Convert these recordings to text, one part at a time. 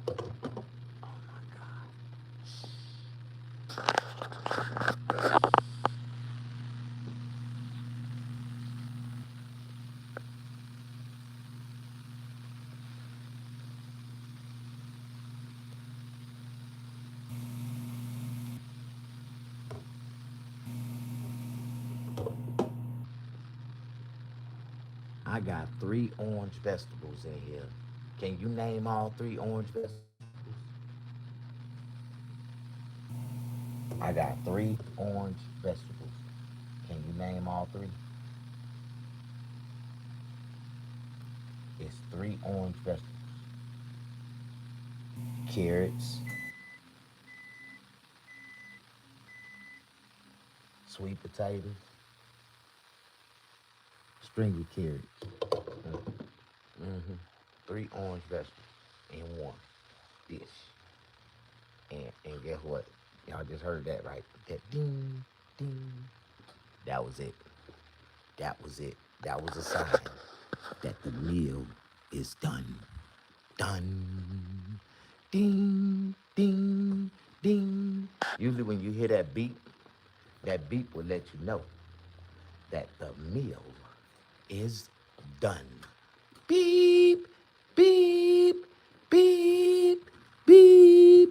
Oh my God. I got three orange vegetables in here. Can you name all three orange vegetables? I got three orange vegetables. Can you name all three? It's three orange vegetables. Carrots, sweet potatoes, stringy carrots. Mm-hmm. Three orange vegetables in one dish. And guess what? Y'all just heard that, right? That ding, ding. That was it. That was it. That was a sign that the meal is done. Done. Ding, ding, ding. Usually when you hear that beep will let you know that the meal is done. Beep, beep, beep, beep,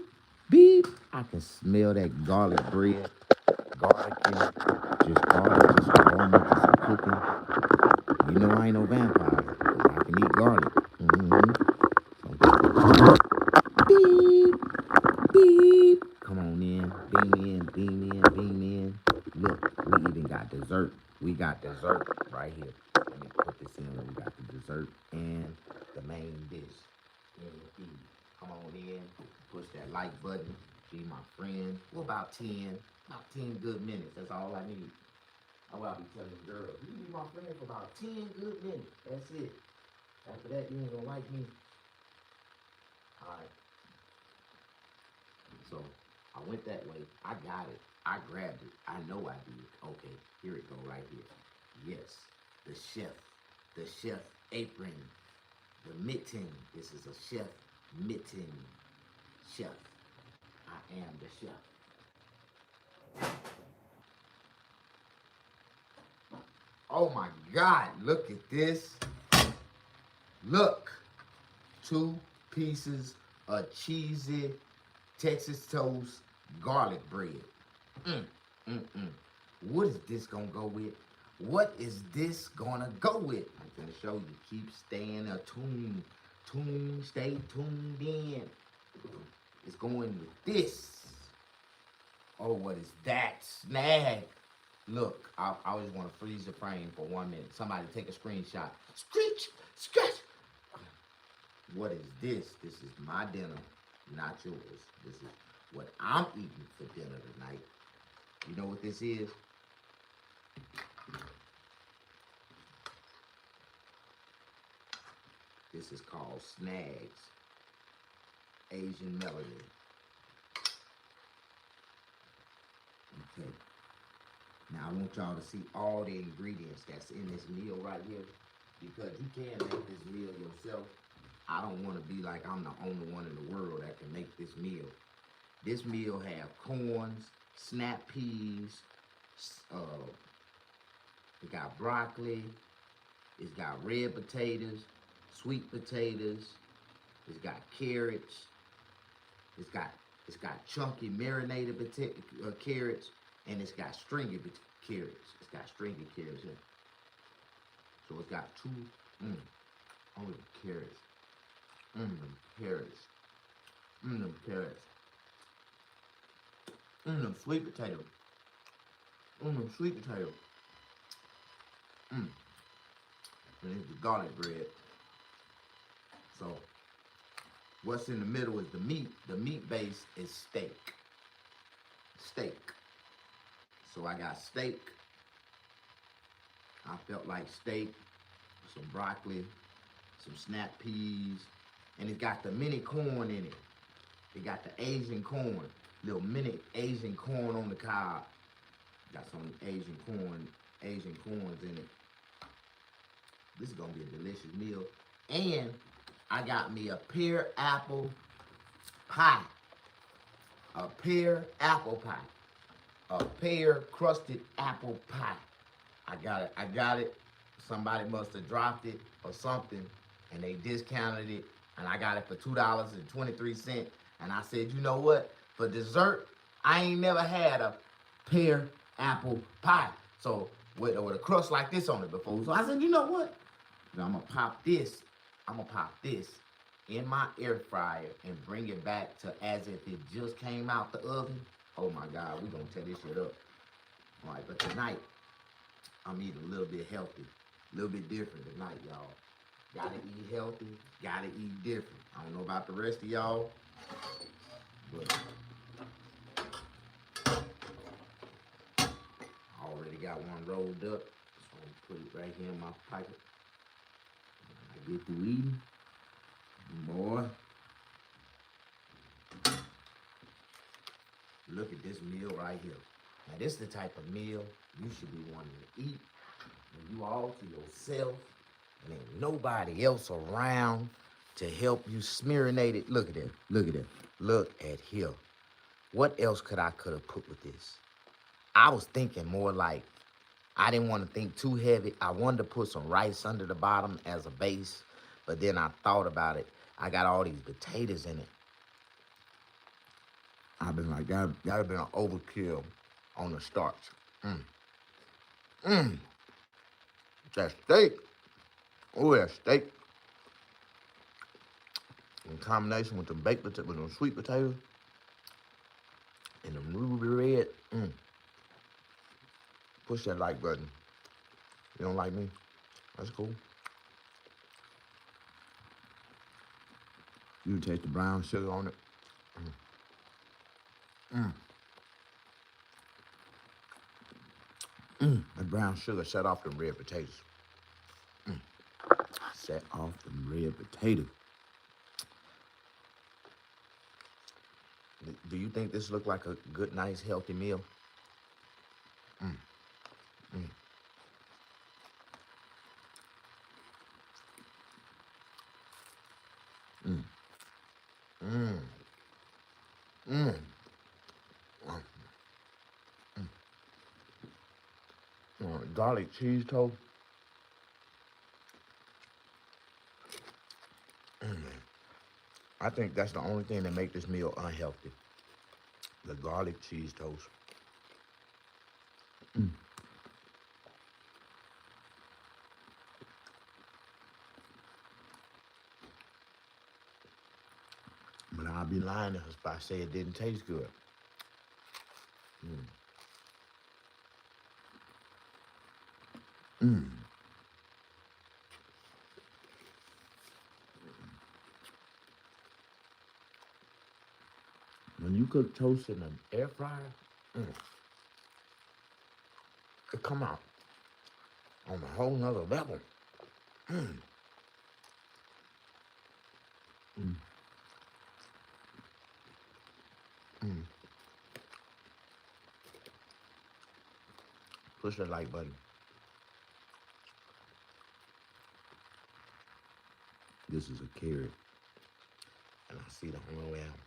beep. I can smell that garlic bread, garlic in it, just garlic, just aroma, just cooking. You know I ain't no vampire, 'cause I can eat garlic. Beep, beep. Come on in, beam in, beam in, beam in. Look, we even got dessert. We got dessert right here. Let me put this in. We got the dessert and the main dish. Indeed. Come on in, push that like button. Be my friend. For about 10 good minutes. That's all I need. That's what I be telling the girls. You be my friend for about 10 good minutes. That's it. After that, you ain't gonna like me. All right. So I went that way. I got it. I grabbed it. I know I did. Okay, here it go right here. Yes, the chef. The chef apron. The mitten. This is a chef mitten. Chef. I am the chef. Oh my God, look at this. Look. Two pieces of cheesy Texas toast garlic bread. Mm, mm, mm. What is this gonna go with? What is this gonna go with? I'm gonna show you. Keep staying attuned. Stay tuned in. It's going with this. Oh, what is that? Snag. Look, I always want to freeze the frame for 1 minute. Somebody take a screenshot. Screech, scratch. What is this? This is my dinner, not yours. This is what I'm eating for dinner tonight. You know what this is? This is called Snags Asian Melody. Okay. Now I want y'all to see all the ingredients that's in this meal right here, because you can make this meal yourself. I don't want to be like I'm the only one in the world that can make this meal. This meal have corns, snap peas, uh, it got broccoli, it's got red potatoes, sweet potatoes, it's got carrots, it's got it's got chunky marinated carrots, and it's got stringy carrots. It's got stringy carrots in. So it's got two. Mm, oh, the carrots. Them carrots. Them carrots. Them sweet potatoes. Them sweet potatoes. Mm. And it's the garlic bread. So what's in the middle is the meat. The meat base is steak. Steak. So I got steak. I felt like steak, some broccoli, some snap peas, and it got the mini corn in it. It got the Asian corn, little mini Asian corn on the cob. Got some Asian corns in it. This is gonna be a delicious meal. And I got me a pear apple pie. A pear apple pie. A pear crusted apple pie. I got it. I got it. Somebody must have dropped it or something, and they discounted it, and I got it for $2.23. And I said, you know what? For dessert, I ain't never had a pear apple pie. So with a crust like this on it before. So I said, you know what? I'm gonna pop this. I'm gonna pop this in my air fryer and bring it back to as if it just came out the oven. Oh my God, we gonna tear this shit up. All right, but tonight I'm eating a little bit healthy, a little bit different tonight, y'all. Gotta eat healthy, gotta eat different. I don't know about the rest of y'all, but I already got one rolled up. So I'm gonna put it right here in my pocket. When I get through eating, boy, look at this meal right here. Now this is the type of meal you should be wanting to eat when you all to yourself and ain't nobody else around to help you smearinate it. Look at that. Look at that. Look at here. What else could have put with this? I was thinking more like, I didn't want to think too heavy. I wanted to put some rice under the bottom as a base, but then I thought about it. I got all these potatoes in it. I've been like, gotta be an overkill on the starch. That steak. Oh, that steak. In combination with the baked potatoes, with them sweet potatoes, and the ruby red. Push that like button. You don't like me? That's cool. You taste the brown sugar on it. That brown sugar set off them red potatoes. Set off them red potatoes. Do you think this look like a good, nice, healthy meal? Garlic cheese toast. I think that's the only thing that make this meal unhealthy. The garlic cheese toast. But I'll be lying if I say it didn't taste good. When you cook toast in an air fryer, it come out on a whole nother level. Push the like button. This is a carrot, and I see the only way out.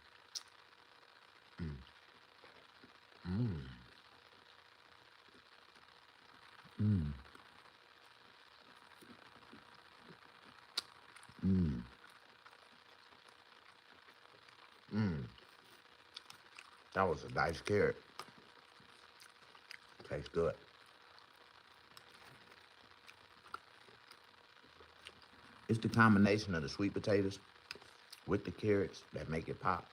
That was a nice carrot. Tastes good. It's the combination of the sweet potatoes with the carrots that make it pop.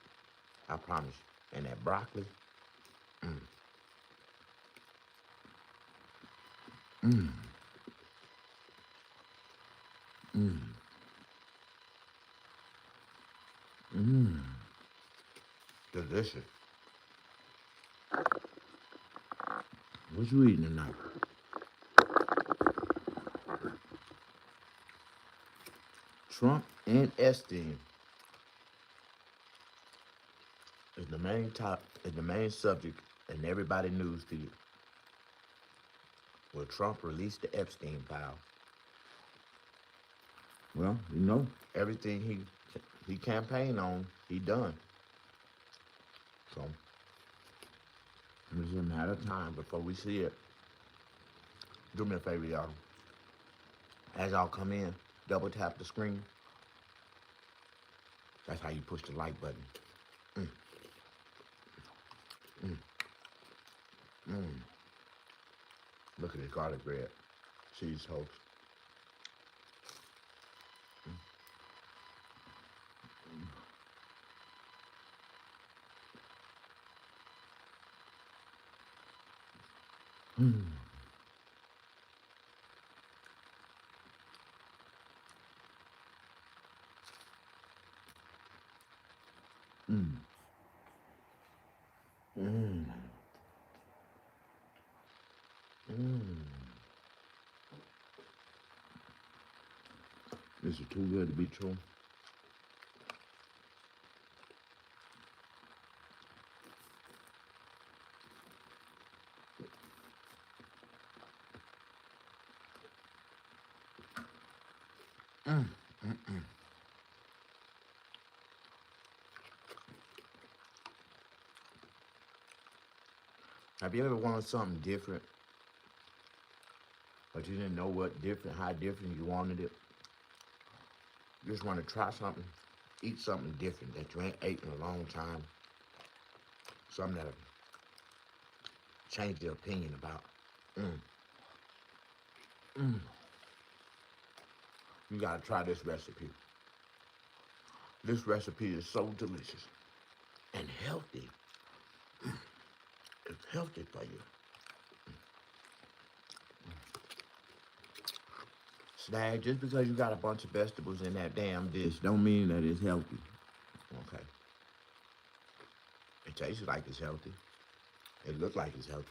I promise. And that broccoli. Delicious. What you eating tonight? Trump and Epstein is the main subject in everybody news feed. Will Trump release the Epstein file? Well, you know, everything he campaigned on, he done. So it's just a matter of time before we see it. Do me a favor, y'all. As y'all come in, double tap the screen. That's how you push the like button. Mm, mm, mm. Look at this garlic bread. Cheese toast. Mm, mm, mm, mm. This is too good to be true. Mm, mm, mm. Have you ever wanted something different, but you didn't know how different you wanted it? You just want to try something, eat something different that you ain't ate in a long time. Something that'll change your opinion about. Mm, mm. You gotta try this recipe. This recipe is so delicious and healthy. It's healthy for you. Snag, just because you got a bunch of vegetables in that damn dish don't mean that it's healthy. Okay. It tastes like it's healthy. It looks like it's healthy.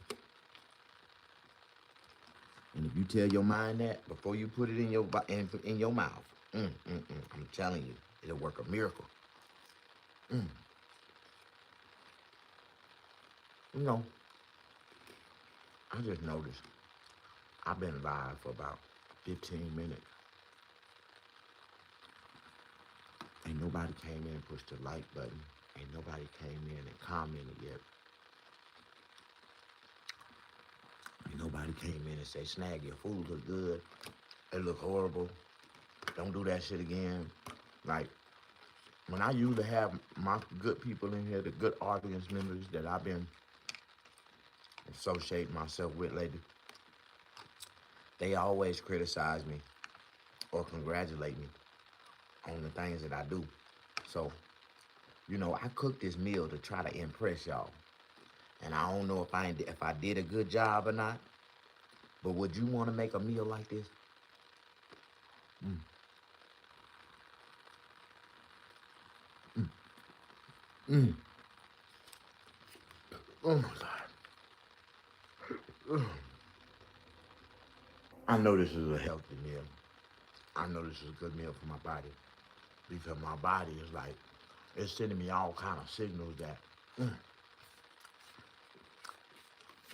And if you tell your mind that before you put it in your mouth, I'm telling you, it'll work a miracle. Mm. You know, I just noticed I've been live for about 15 minutes. Ain't nobody came in and pushed the like button. Ain't nobody came in and commented yet. Ain't nobody came in and said, Snag, your food look good. It look horrible. Don't do that shit again. Like, when I usually have my good people in here, the good audience members that I've been associating myself with lately, they always criticize me or congratulate me on the things that I do. So, you know, I cooked this meal to try to impress y'all. And I don't know if I did a good job or not, but would you want to make a meal like this? Mm, mm. Oh my God. I know this is a healthy meal. I know this is a good meal for my body because my body is like, it's sending me all kind of signals that, mm,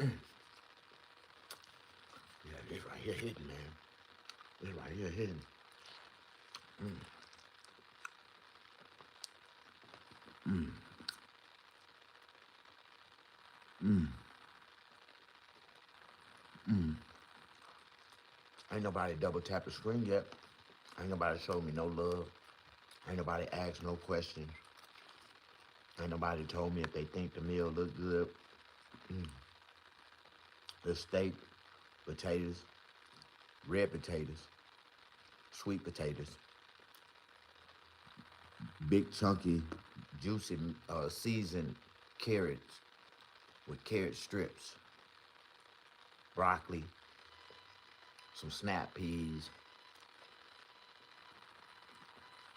mm. Yeah, this right here hitting, man. This right here hitting. Mm, mm, mm, mm. Ain't nobody double tap the screen yet. Ain't nobody showed me no love. Ain't nobody asked no questions. Ain't nobody told me if they think the meal look good. Mm. The steak, potatoes, red potatoes, sweet potatoes, big chunky, juicy, seasoned carrots with carrot strips, broccoli, some snap peas,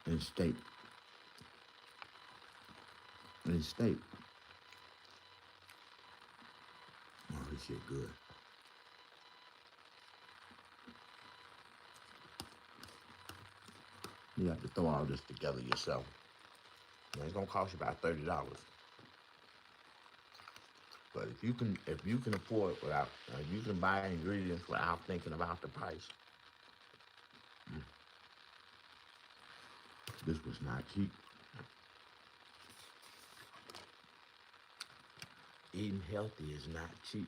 and steak. And steak. Oh, this shit good. You have to throw all this together yourself. And it's gonna cost you about $30. But if you can afford it without, if you can buy ingredients without thinking about the price, this was not cheap. Eating healthy is not cheap.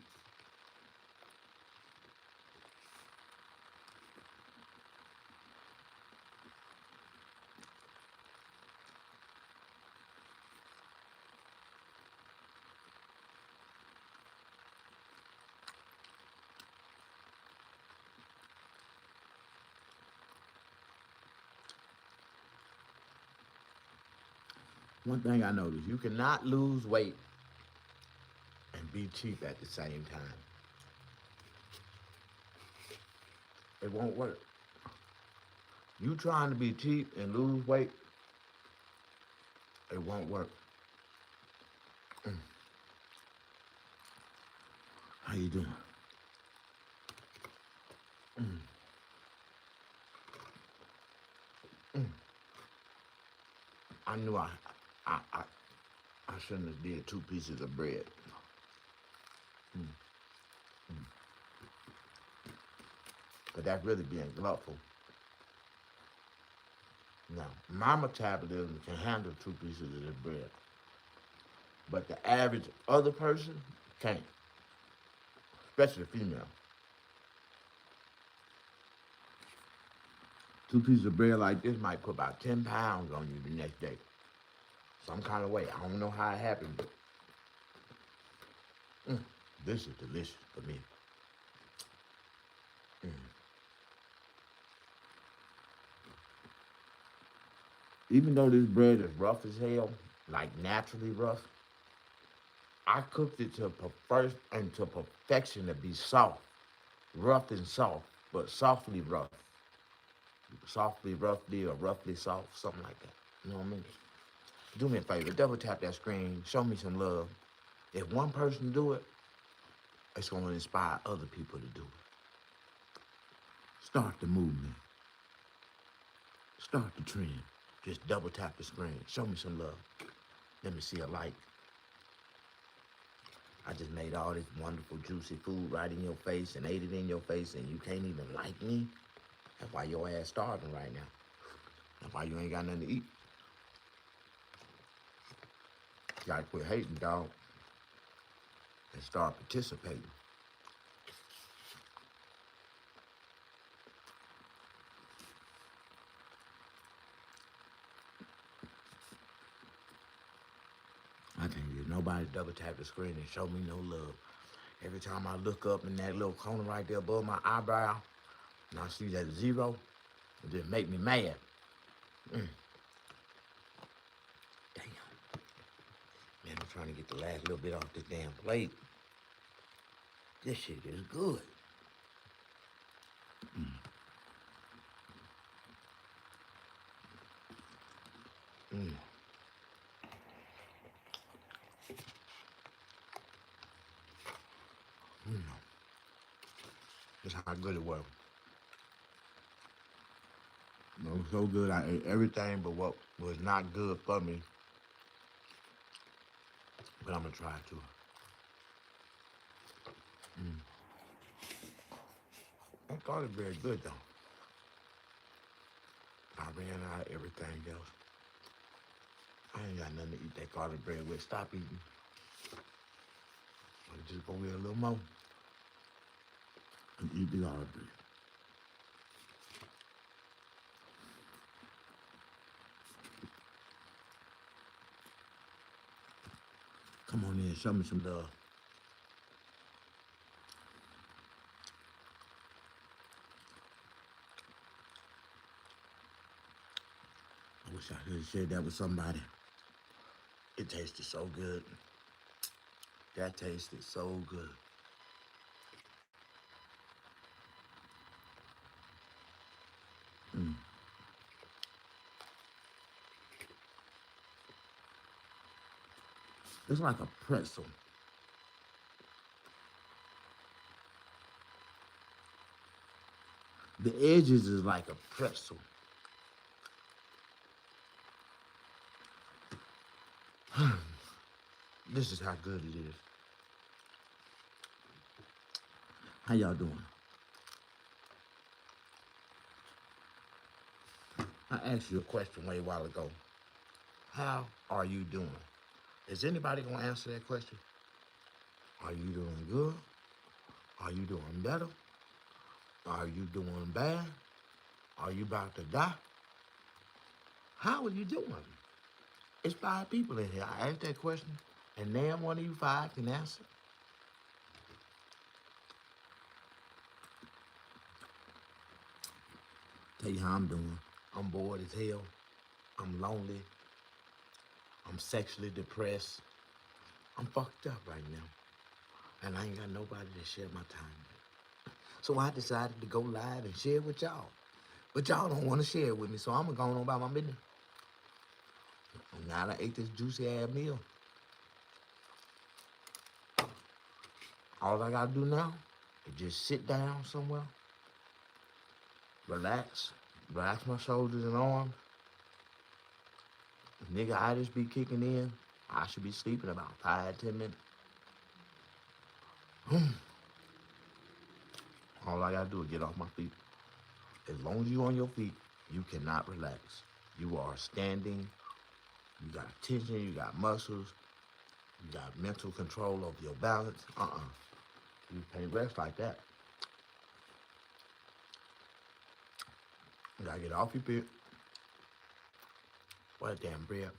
One thing I noticed, you cannot lose weight and be cheap at the same time. It won't work. You trying to be cheap and lose weight, it won't work. Mm. How you doing? Mm. Mm. I knew I, I, I shouldn't have did 2 pieces of bread. Mm. Mm. But that's really being gluttful. Now, my metabolism can handle 2 pieces of this bread, but the average other person can't, especially female. 2 pieces of bread like this might put about 10 pounds on you the next day. Some kind of way. I don't know how it happened, but this is delicious for me. Mm. Even though this bread is rough as hell, like naturally rough, I cooked it to first and to perfection to be soft, rough and soft, but softly rough, softly roughly or roughly soft, something like that. You know what I mean? Do me a favor, double tap that screen, show me some love. If one person do it, it's gonna inspire other people to do it. Start the movement, start the trend. Just double tap the screen, show me some love. Let me see a like. I just made all this wonderful, juicy food right in your face and ate it in your face, and you can't even like me? That's why your ass starving right now. That's why you ain't got nothing to eat. You gotta quit hating, dog, and start participating. I can't get nobody to double tap the screen and show me no love. Every time I look up in that little corner right there above my eyebrow, and I see that zero, it just make me mad. Mm, damn. Man, I'm trying to get the last little bit off this damn plate. This shit is good. Mm, mm. That's how good it was. It was so good. I ate everything but what was not good for me. But I'm gonna try it too. Mm. That garlic bread good though. I ran out of everything else. I ain't got nothing to eat that garlic bread with. Stop eating. But just go get a little more and eat the garlic bread. Come on in, show me some love. I wish I could have shared that with somebody. It tasted so good. That tasted so good. Mm. It's like a pretzel. The edges is like a pretzel. This is how good it is. How y'all doing? I asked you a question way a while ago. How are you doing? Is anybody gonna answer that question? Are you doing good? Are you doing better? Are you doing bad? Are you about to die? How are you doing? It's 5 people in here. I asked that question, and damn one of you 5 can answer. Tell you how I'm doing. I'm bored as hell. I'm lonely. I'm sexually depressed. I'm fucked up right now. And I ain't got nobody to share my time with. So I decided to go live and share it with y'all. But y'all don't want to share it with me, so I'm going to go on about my business. And now I ate this juicy ass meal. All I got to do now is just sit down somewhere, relax my shoulders and arms. Nigga, I just be kicking in. I should be sleeping about 5-10 minutes. All I gotta do is get off my feet. As long as you on your feet, you cannot relax. You are standing, you got tension, you got muscles, you got mental control of your balance. You can't rest like that. You gotta get off your feet. What a damn bread.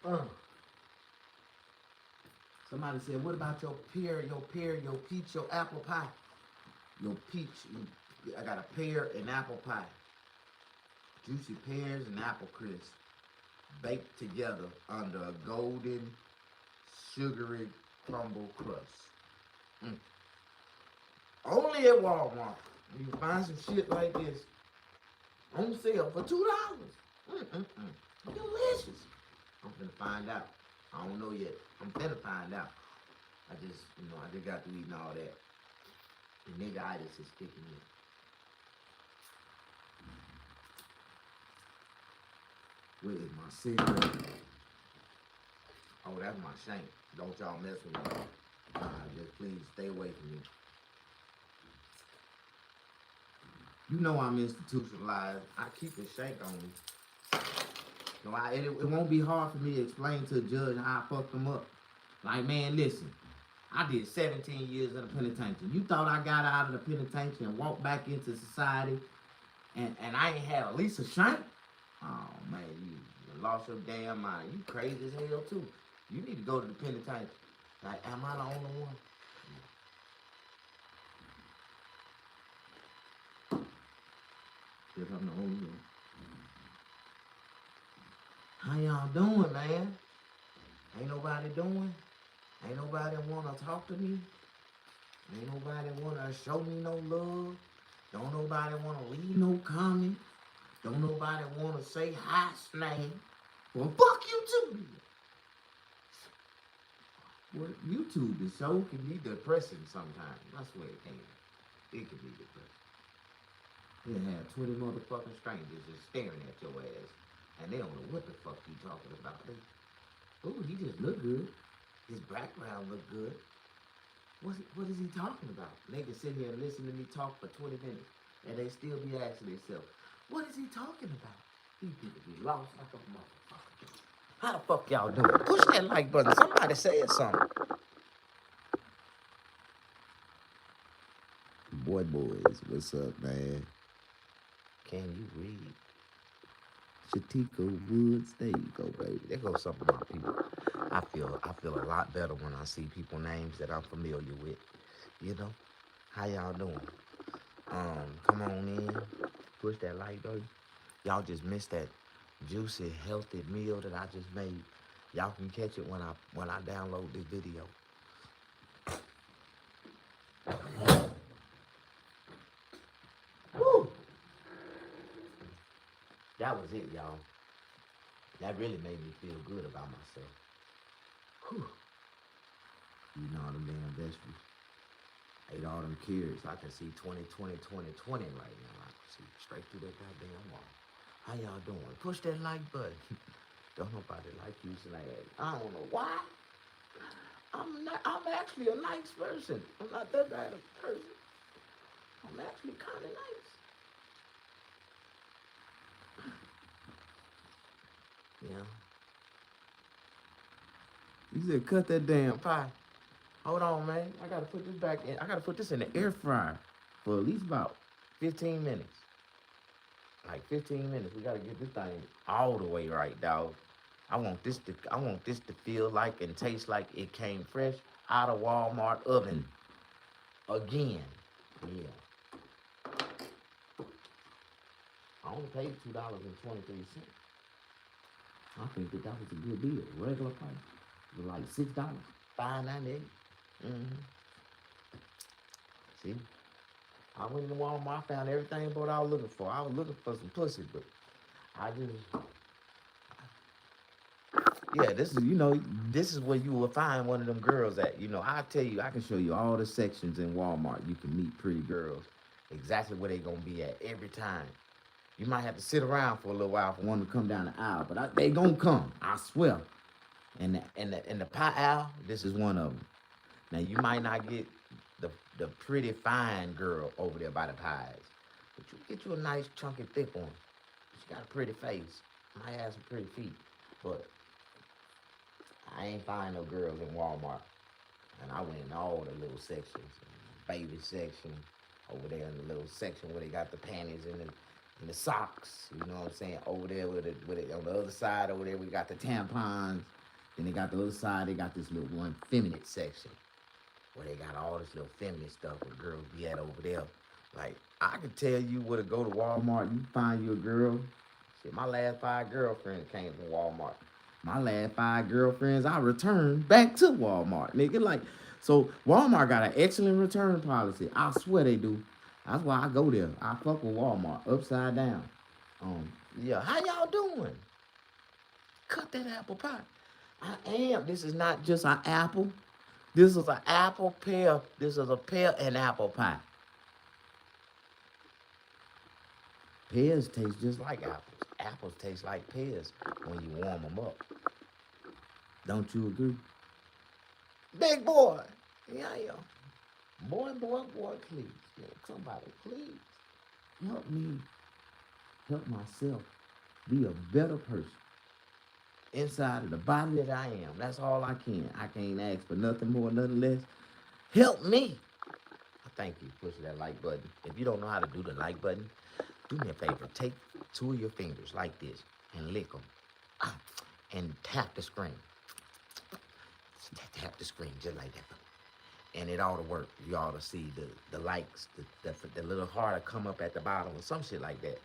Uh. Somebody said, what about your pear, your peach, your apple pie? Your peach, I got a pear and apple pie. Juicy pears and apple crisp baked together under a golden, sugary crumble crust. Mm. Only at Walmart. You can find some shit like this on sale for $2. Delicious. I'm finna find out. I don't know yet. I'm finna find out. I just got to eating all that. The nigga-itis is kicking in. Where is my cigarette? Oh, that's my shank. Don't y'all mess with me. Just please stay away from me. You know I'm institutionalized. I keep a shank on me. So it won't be hard for me to explain to a judge how I fucked them up. Like, man, listen. I did 17 years in the penitentiary. You thought I got out of the penitentiary and walked back into society and I ain't had at least a shank? Oh, man, you lost your damn mind. You crazy as hell, too. You need to go to the penitentiary. Like, am I the only one? If I'm the only one. How y'all doing, man? Ain't nobody doing? Ain't nobody wanna talk to me? Ain't nobody wanna show me no love? Don't nobody wanna leave no comment? Don't nobody wanna say hi, Snag? Well, fuck you too. Well, YouTube is so can be depressing sometimes. I swear it can. It can be depressing. You have 20 motherfucking strangers just staring at your ass. And they don't know what the fuck he talking about. Ooh, he just look good. His background look good. What is he talking about? They can sit here and listen to me talk for 20 minutes and they still be asking themselves, what is he talking about? These people be lost like a motherfucker. How the fuck y'all doing? Push that like button. Somebody said something. Boys, what's up, man? Can you read? Shatiko Woods, there you go, baby. There goes some of my people. I feel a lot better when I see people names that I'm familiar with. You know? How y'all doing? Come on in. Push that like button. Y'all just missed that juicy, healthy meal that I just made. Y'all can catch it when I download this video. Woo! That was it, y'all. That really made me feel good about myself. Whew. You know them damn vegetables. Ate all them carrots. So I can see 20, 20, 20, 20 right now. I can see straight through that goddamn wall. How y'all doing? Push that like button. Don't nobody like you tonight. I don't know why. I'm actually a nice person. I'm not that bad of a person. I'm actually kind of nice. Yeah. You said cut that damn Pie. Hold on, man. I gotta put this back in. I gotta put this in the air air fryer for at least about 15 minutes. Like 15 minutes. We gotta get this thing all the way right, dog. I want this to feel like and taste like it came fresh out of Walmart oven again. Yeah. I only paid $2.23. I think that was a good deal. Regular price was like $6. $5.98. Mm-hmm. See? I went to Walmart, I found everything but what I was looking for. I was looking for some pussy, but I just yeah, this is where you will find one of them girls at. I tell you, I can show you all the sections in Walmart. You can meet pretty girls, exactly where they gonna be at every time. You might have to sit around for a little while for one to come down the aisle, but they gonna come. I swear. And the pie aisle, this is one of them. Now you might not get the pretty fine girl over there by the pies, but you get you a nice chunky thick one. She got a pretty face, might have some pretty feet, but I ain't find no girls in Walmart. And I went in all the little sections, baby section, over there in the little section where they got the panties and the socks. You know what I'm saying? Over there with it on the other side over there we got the tampons. Then they got the other side. They got this little one feminine section where they got all this little feminine stuff where girls be at over there. Like I could tell you where to go to Walmart. You find you a girl. Shit, my last 5 girlfriends came from Walmart. My last 5 girlfriends, I returned back to Walmart, nigga. Like, so Walmart got an excellent return policy. I swear they do. That's why I go there. I fuck with Walmart upside down. Yeah, how y'all doing? Cut that apple pie. I am. This is not just an apple. This is an apple pear. This is a pear and apple pie. Pears taste just like apples. Apples taste like pears when you warm them up. Don't you agree? Big boy. Yeah, yeah. Boy, please. Yeah, somebody, please. Help me help myself be a better person inside of the body that I am. That's all I can. I can't ask for nothing more, nothing less. Help me. Thank you. Push that like button. If you don't know how to do the like button, do me a favor. Take 2 of your fingers like this and lick them. And tap the screen. Tap the screen just like that. And it ought to work. You ought to see the likes, the little heart come up at the bottom or some shit like that.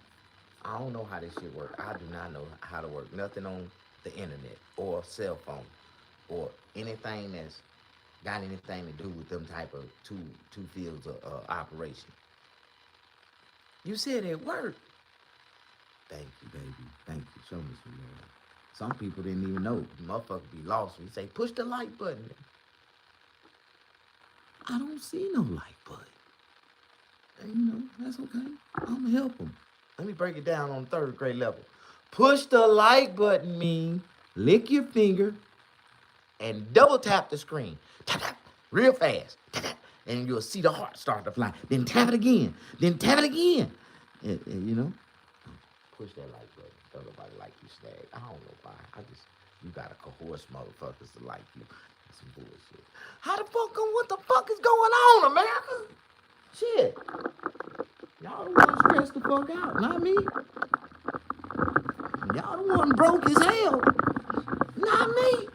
I don't know how this shit work. I do not know how to work nothing on the internet or cell phone or anything that's got anything to do with them type of two fields of operation. You said it worked. Thank you, baby. Thank you. Show me some love. Some people didn't even know. Motherfuckers be lost when you say, push the like button. I don't see no like button. And that's okay. I'm going to help them. Let me break it down on 3rd grade level. Push the like button mean lick your finger and double tap the screen. Tap, tap, real fast. Tap, tap, and you'll see the heart start to fly. Then tap it again. Then tap it again. And, you know, push that like button. Don't nobody like you, Snag. I don't know why. You gotta coerce motherfuckers to like you. That's some bullshit. How the fuck, what the fuck is going on, America? Shit. Y'all the one stressed the fuck out, not me. Y'all the one broke as hell, not me.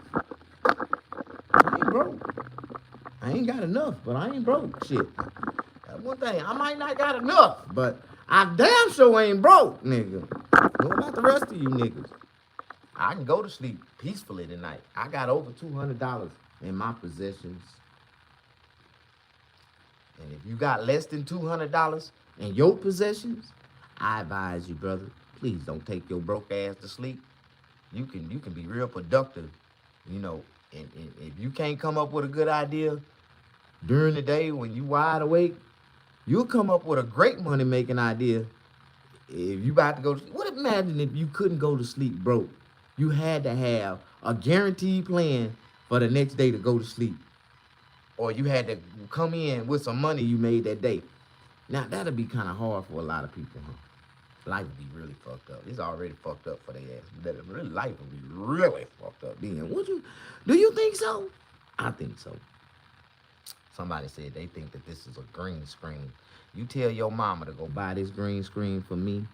I ain't broke. I ain't got enough, but I ain't broke. Shit. That's one thing. I might not got enough, but I damn sure ain't broke, nigga. What about the rest of you niggas? I can go to sleep peacefully tonight. I got over $200 in my possessions. And if you got less than $200 in your possessions, I advise you, brother, please don't take your broke ass to sleep. You can be real productive, you know. And if you can't come up with a good idea during the day when you wide awake, you'll come up with a great money making idea if you about to go to sleep. What imagine if you couldn't go to sleep broke? You had to have a guaranteed plan for the next day to go to sleep. Or you had to come in with some money you made that day. Now that'd be kind of hard for a lot of people, huh? Life would be really fucked up. It's already fucked up for their ass. But really, life would be really fucked up then. Do you think so? I think so. Somebody said they think that this is a green screen. You tell your mama to go buy this green screen for me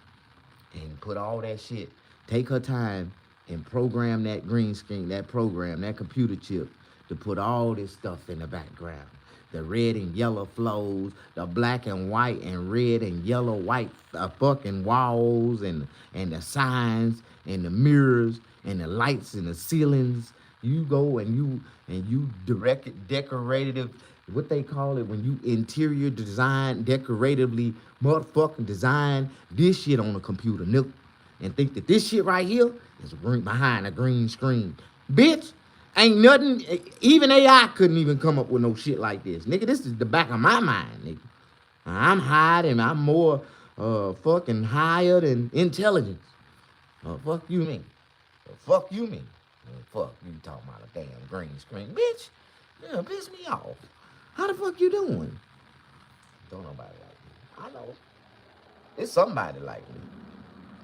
and put all that shit. Take her time and program that green screen, that program, that computer chip to put all this stuff in the background. The red and yellow flows, the black and white and red and yellow white fucking walls and the signs and the mirrors and the lights and the ceilings. You go and you decorative, what they call it when you interior design, decoratively motherfucking design this shit on a computer, nigga, and think that this shit right here is behind a green screen. Bitch, ain't nothing, even AI couldn't even come up with no shit like this. Nigga, this is the back of my mind, nigga. I'm higher and I'm more fucking higher than intelligence. Fuck you mean? Fuck you mean? Fuck you talking about a damn green screen. Bitch, yeah, piss me off. How the fuck you doing? Don't nobody like me. I know. It's somebody like me.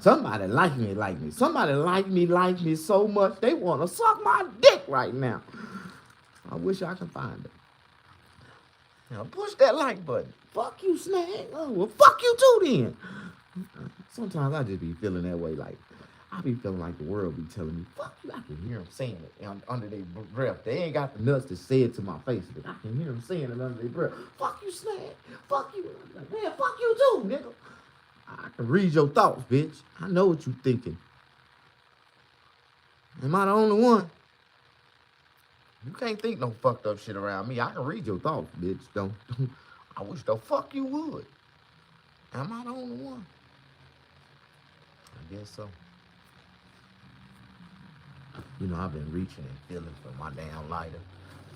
Somebody like me. Somebody like me so much they want to suck my dick right now. I wish I could find it. Now push that like button. Fuck you, Snag. Oh, well, fuck you too then. Sometimes I just be feeling that way. Like, I be feeling like the world be telling me, fuck you. I can hear them saying it under their breath. They ain't got the nuts to say it to my face, but I can hear them saying it under their breath. Fuck you, Snag. Fuck you. Like, man, fuck you too, nigga. I can read your thoughts, bitch. I know what you thinking. Am I the only one? You can't think no fucked up shit around me. I can read your thoughts, bitch. Don't. I wish the fuck you would. Am I the only one? I guess so. You know, I've been reaching and feeling for my damn lighter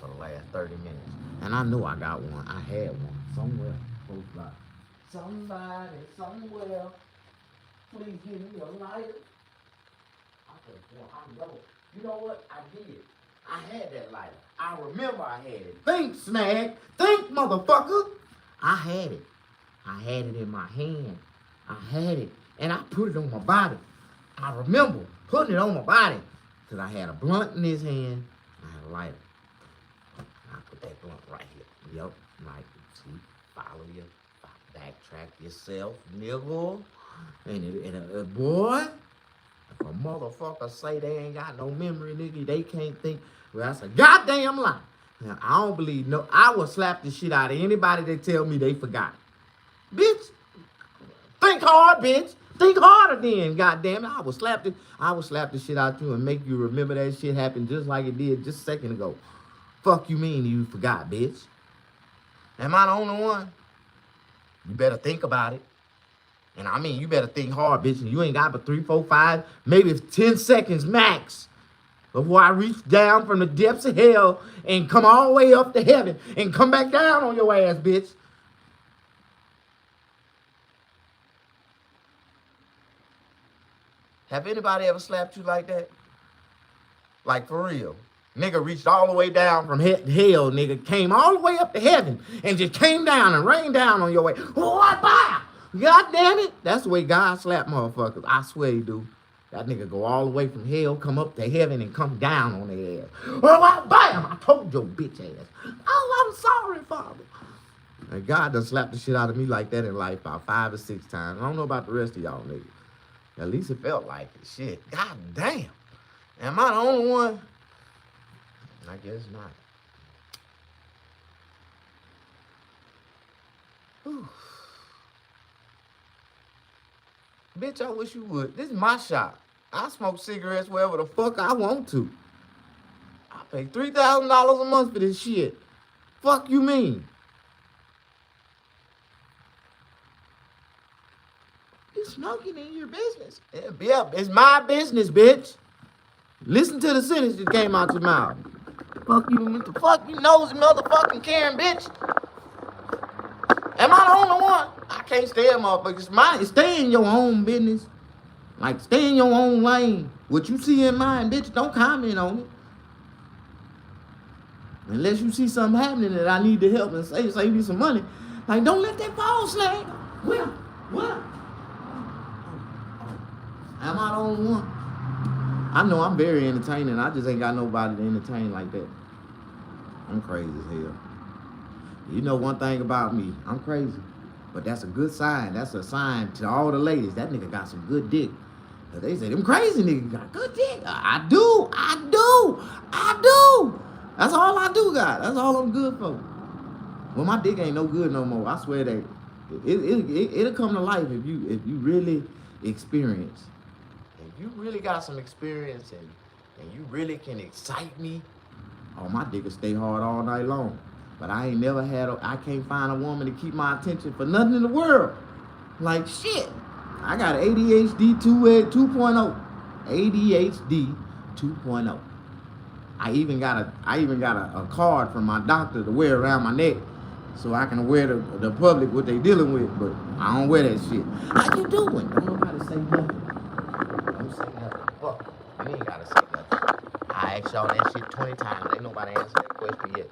for the last 30 minutes. And I know I got one. I had one somewhere close by. Somebody, somewhere, please give me a lighter. I know. You know what? I did. I had that lighter. I remember I had it. Think, Snag. Think, motherfucker. I had it. I had it in my hand. I had it. And I put it on my body. I remember putting it on my body. Because I had a blunt in his hand. I had a lighter. I put that blunt right here. Yep. Like, see, follow you. Backtrack yourself, nigga. And boy, if a motherfucker say they ain't got no memory, nigga, they can't think. Well, that's a goddamn lie. Now, I don't believe no. I will slap the shit out of anybody that tell me they forgot. Bitch, think hard, bitch. Think harder then, goddamn it. I will slap the shit out you and make you remember that shit happened just like it did just a second ago. Fuck you mean you forgot, bitch? Am I the only one? You better think about it. And I mean, you better think hard, bitch. And you ain't got but 3, 4, 5, maybe 10 seconds max before I reach down from the depths of hell and come all the way up to heaven and come back down on your ass, bitch. Have anybody ever slapped you like that? Like for real. Nigga reached all the way down from hell, nigga, came all the way up to heaven and just came down and rained down on your way. What? God damn it. That's the way God slap motherfuckers. I swear he do. That nigga go all the way from hell, come up to heaven, and come down on their ass. Oh, bam! I told your bitch ass. Oh, I'm sorry, Father. And God done slapped the shit out of me like that in life about 5 or 6 times. I don't know about the rest of y'all niggas. At least it felt like it. Shit. God damn. Am I the only one? I guess not. Whew. Bitch, I wish you would. This is my shop. I smoke cigarettes wherever the fuck I want to. I pay $3,000 a month for this shit. Fuck you mean? You smoking in your business? Yeah, it's my business, bitch. Listen to the sentence that came out your mouth. Fuck you, what the fuck you nosy motherfucking Karen, bitch. Am I the only one? I can't stand motherfuckers. Stay in your own business. Like, stay in your own lane. What you see in mine, bitch, don't comment on it. Unless you see something happening that I need to help and save me some money. Like, don't let that fall, Slag. What? Am I the only one? I know I'm very entertaining. I just ain't got nobody to entertain like that. I'm crazy as hell. You know one thing about me, I'm crazy. But that's a good sign. That's a sign to all the ladies. That nigga got some good dick. Cause they say them crazy niggas got good dick. I do. That's all I do got. That's all I'm good for. Well, my dick ain't no good no more. I swear that it'll come to life if you really experience. If you really got some experience and you really can excite me, oh, my dick will stay hard all night long. But I ain't never I can't find a woman to keep my attention for nothing in the world. Like shit. I got ADHD 2.0. ADHD 2.0. I even got a card from my doctor to wear around my neck so I can aware the public what they dealing with, but I don't wear that shit. How you doing? Don't nobody say nothing. Don't say nothing. Fuck. You ain't gotta say nothing. I asked y'all that shit 20 times. Ain't nobody answered that question yet.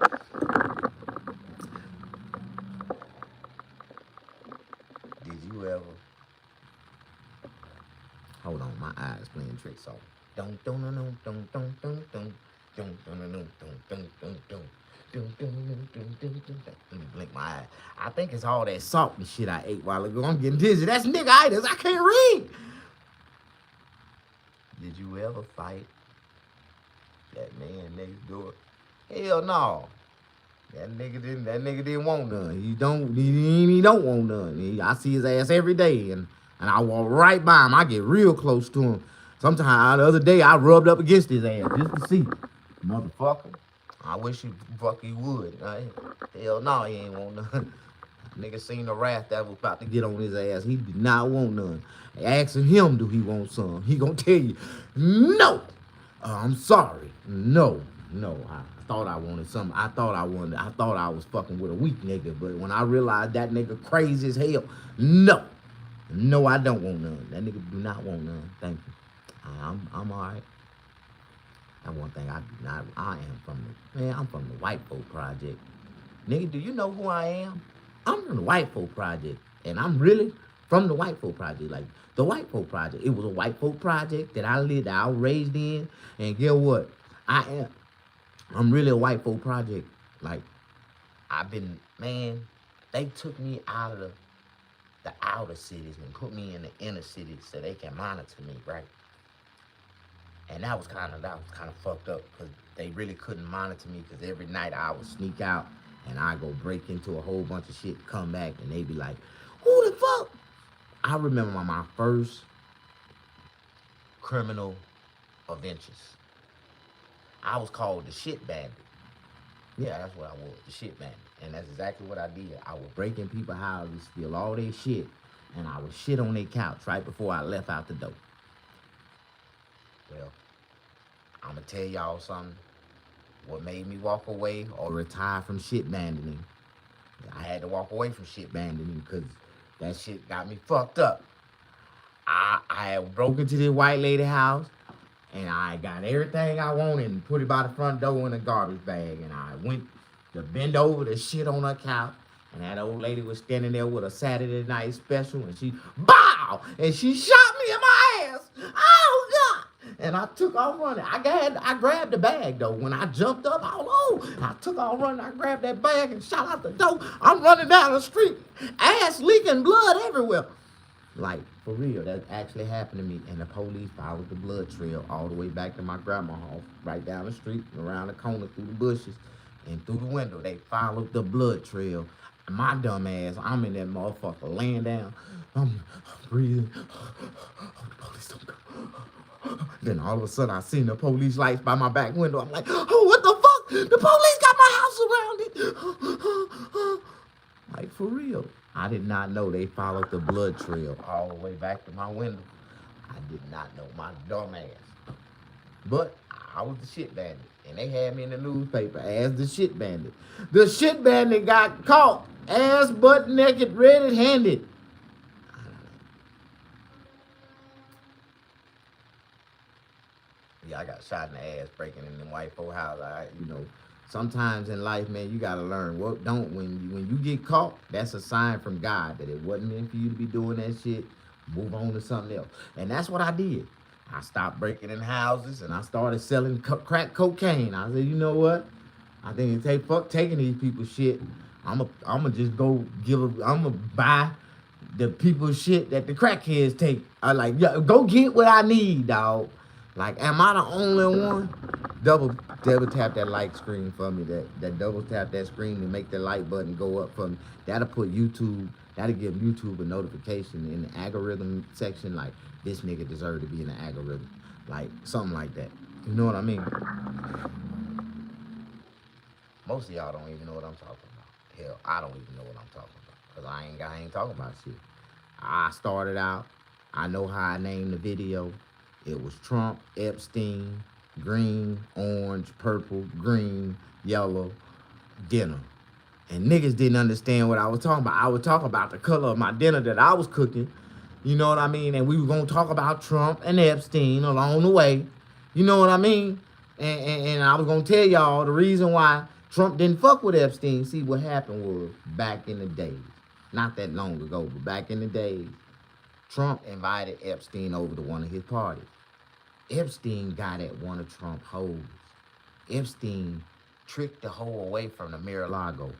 Did you ever? Hold on, my eyes playing tricks on. Don't. Let me blink my eye. I think it's all that salt and shit I ate a while ago. I'm getting dizzy. That's nigga-itis. I can't read. Did you ever fight that man next door? Hell no. That nigga didn't want none. He don't want none. I see his ass every day, and I walk right by him. I get real close to him. Sometimes the other day I rubbed up against his ass just to see. Motherfucker. I wish he would. Hell no, he ain't want none. Nigga seen the wrath that was about to get on his ass. He did not want none. Asking him, do he want some? He gonna tell you, no. I'm sorry. No. I thought I wanted something. I thought I was fucking with a weak nigga. But when I realized that nigga crazy as hell, no. No, I don't want none. That nigga do not want none. Thank you. I'm all right. That's one thing I do not. I'm from the White Folk Project. Nigga, do you know who I am? I'm from the White Folk Project. And I'm really from the White Folk Project. Like, the White Folk Project. It was a White Folk Project that I was raised in. And guess what? I'm really a White Folk Project. Like, they took me out of the outer cities and put me in the inner cities so they can monitor me, right? And that was kind of fucked up because they really couldn't monitor me because every night I would sneak out and I go break into a whole bunch of shit, come back, and they be like, who the fuck? I remember my first criminal adventures. I was called the shit bandit. Yeah, that's what I was, the shit bandit. And that's exactly what I did. I would break in people's houses, steal all their shit, and I would shit on their couch right before I left out the door. Well, I'm going to tell y'all something. What made me walk away or retire from shit banditing? I had to walk away from shit banditing because that shit got me fucked up. I had broke into this white lady house and I got everything I wanted and put it by the front door in a garbage bag. And I went to bend over to shit on her couch. And that old lady was standing there with a Saturday night special, and she bow, and she shot me in my ass. Oh God! And I took off running. I grabbed the bag though. When I jumped up, I took off running. I grabbed that bag and shot out the door. I'm running down the street, ass leaking, blood everywhere. Like, for real, that actually happened to me. And the police followed the blood trail all the way back to my grandma's house, right down the street, around the corner, through the bushes, and through the window. They followed the blood trail. My dumb ass, I'm in that motherfucker laying down. I'm breathing. The police don't come. Then all of a sudden, I seen the police lights by my back window. I'm like, oh, what the fuck? The police got my house surrounded. Like, for real. I did not know they followed the blood trail all the way back to my window. I did not know, my dumb ass. But I was the shit bandit. And they had me in the newspaper as the shit bandit. The shit bandit got caught ass butt naked, red-handed. Yeah, I got shot in the ass breaking in them white folk house. Sometimes in life, man, you gotta learn what don't when you get caught. That's a sign from God that it wasn't meant for you to be doing that shit. Move on to something else, and that's what I did. I stopped breaking in houses and I started selling crack cocaine. I said, you know what? I think it fuck taking these people's shit. I'ma just go I'ma buy the people's shit that the crackheads take. I like, yeah, go get what I need, dog. Like, am I the only one? Double tap that like screen for me. That double tap that screen and make the like button go up for me. That'll put YouTube. That'll give YouTube a notification in the algorithm section. Like, this nigga deserve to be in the algorithm. Like, something like that. You know what I mean? Most of y'all don't even know what I'm talking about. Hell, I don't even know what I'm talking about. Because I ain't talking about shit. I started out. I know how I named the video. It was Trump, Epstein, green, orange, purple, green, yellow, dinner. And niggas didn't understand what I was talking about. I was talking about the color of my dinner that I was cooking. You know what I mean? And we were going to talk about Trump and Epstein along the way. You know what I mean? And I was going to tell y'all the reason why Trump didn't fuck with Epstein. See, what happened was back in the days, not that long ago, but back in the days, Trump invited Epstein over to one of his parties. Epstein got at one of Trump's hoes. Epstein tricked the hoe away from the Mar-a-Lago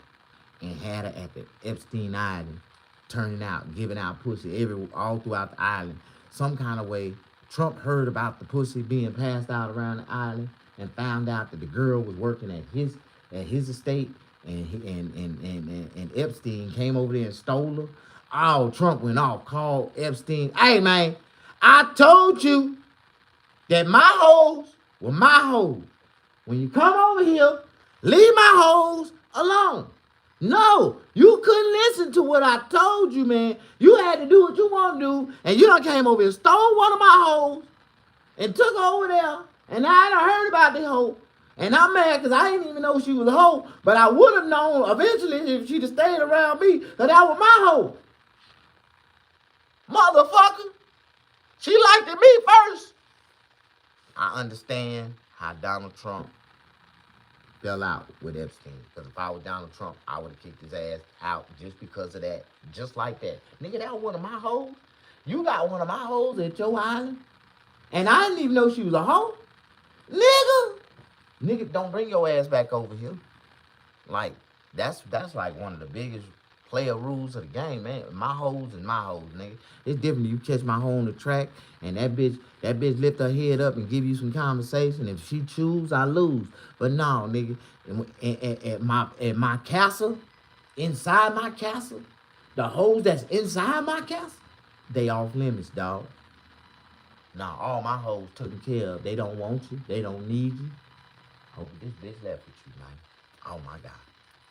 and had her at the Epstein Island, turning out, giving out pussy all throughout the island. Some kind of way, Trump heard about the pussy being passed out around the island and found out that the girl was working at his estate, and Epstein came over there and stole her. Oh, Trump went off, called Epstein. Hey, man, I told you that my hoes were my hoes. When you come over here, leave my hoes alone. No, you couldn't listen to what I told you, man. You had to do what you want to do, and you done came over and stole one of my hoes and took her over there, and I done heard about the hoe. And I'm mad because I didn't even know she was a hoe, but I would have known eventually if she'd have stayed around me that that was my hoe. Motherfucker, she liked it me first. I understand how Donald Trump fell out with Epstein. Because if I was Donald Trump, I would have kicked his ass out just because of that. Just like that. Nigga, that was one of my hoes. You got one of my hoes at your island. And I didn't even know she was a hoe. Nigga, don't bring your ass back over here. Like, that's like one of the biggest player rules of the game, man. My hoes and my hoes, nigga. It's different. You catch my hoe on the track and that bitch lift her head up and give you some conversation. If she choose, I lose. But no, nigga, at my castle, inside my castle, the hoes that's inside my castle, they off limits, dog. Nah, all my hoes taken care of. They don't want you. They don't need you. Oh, this bitch left with you, man. Oh my God.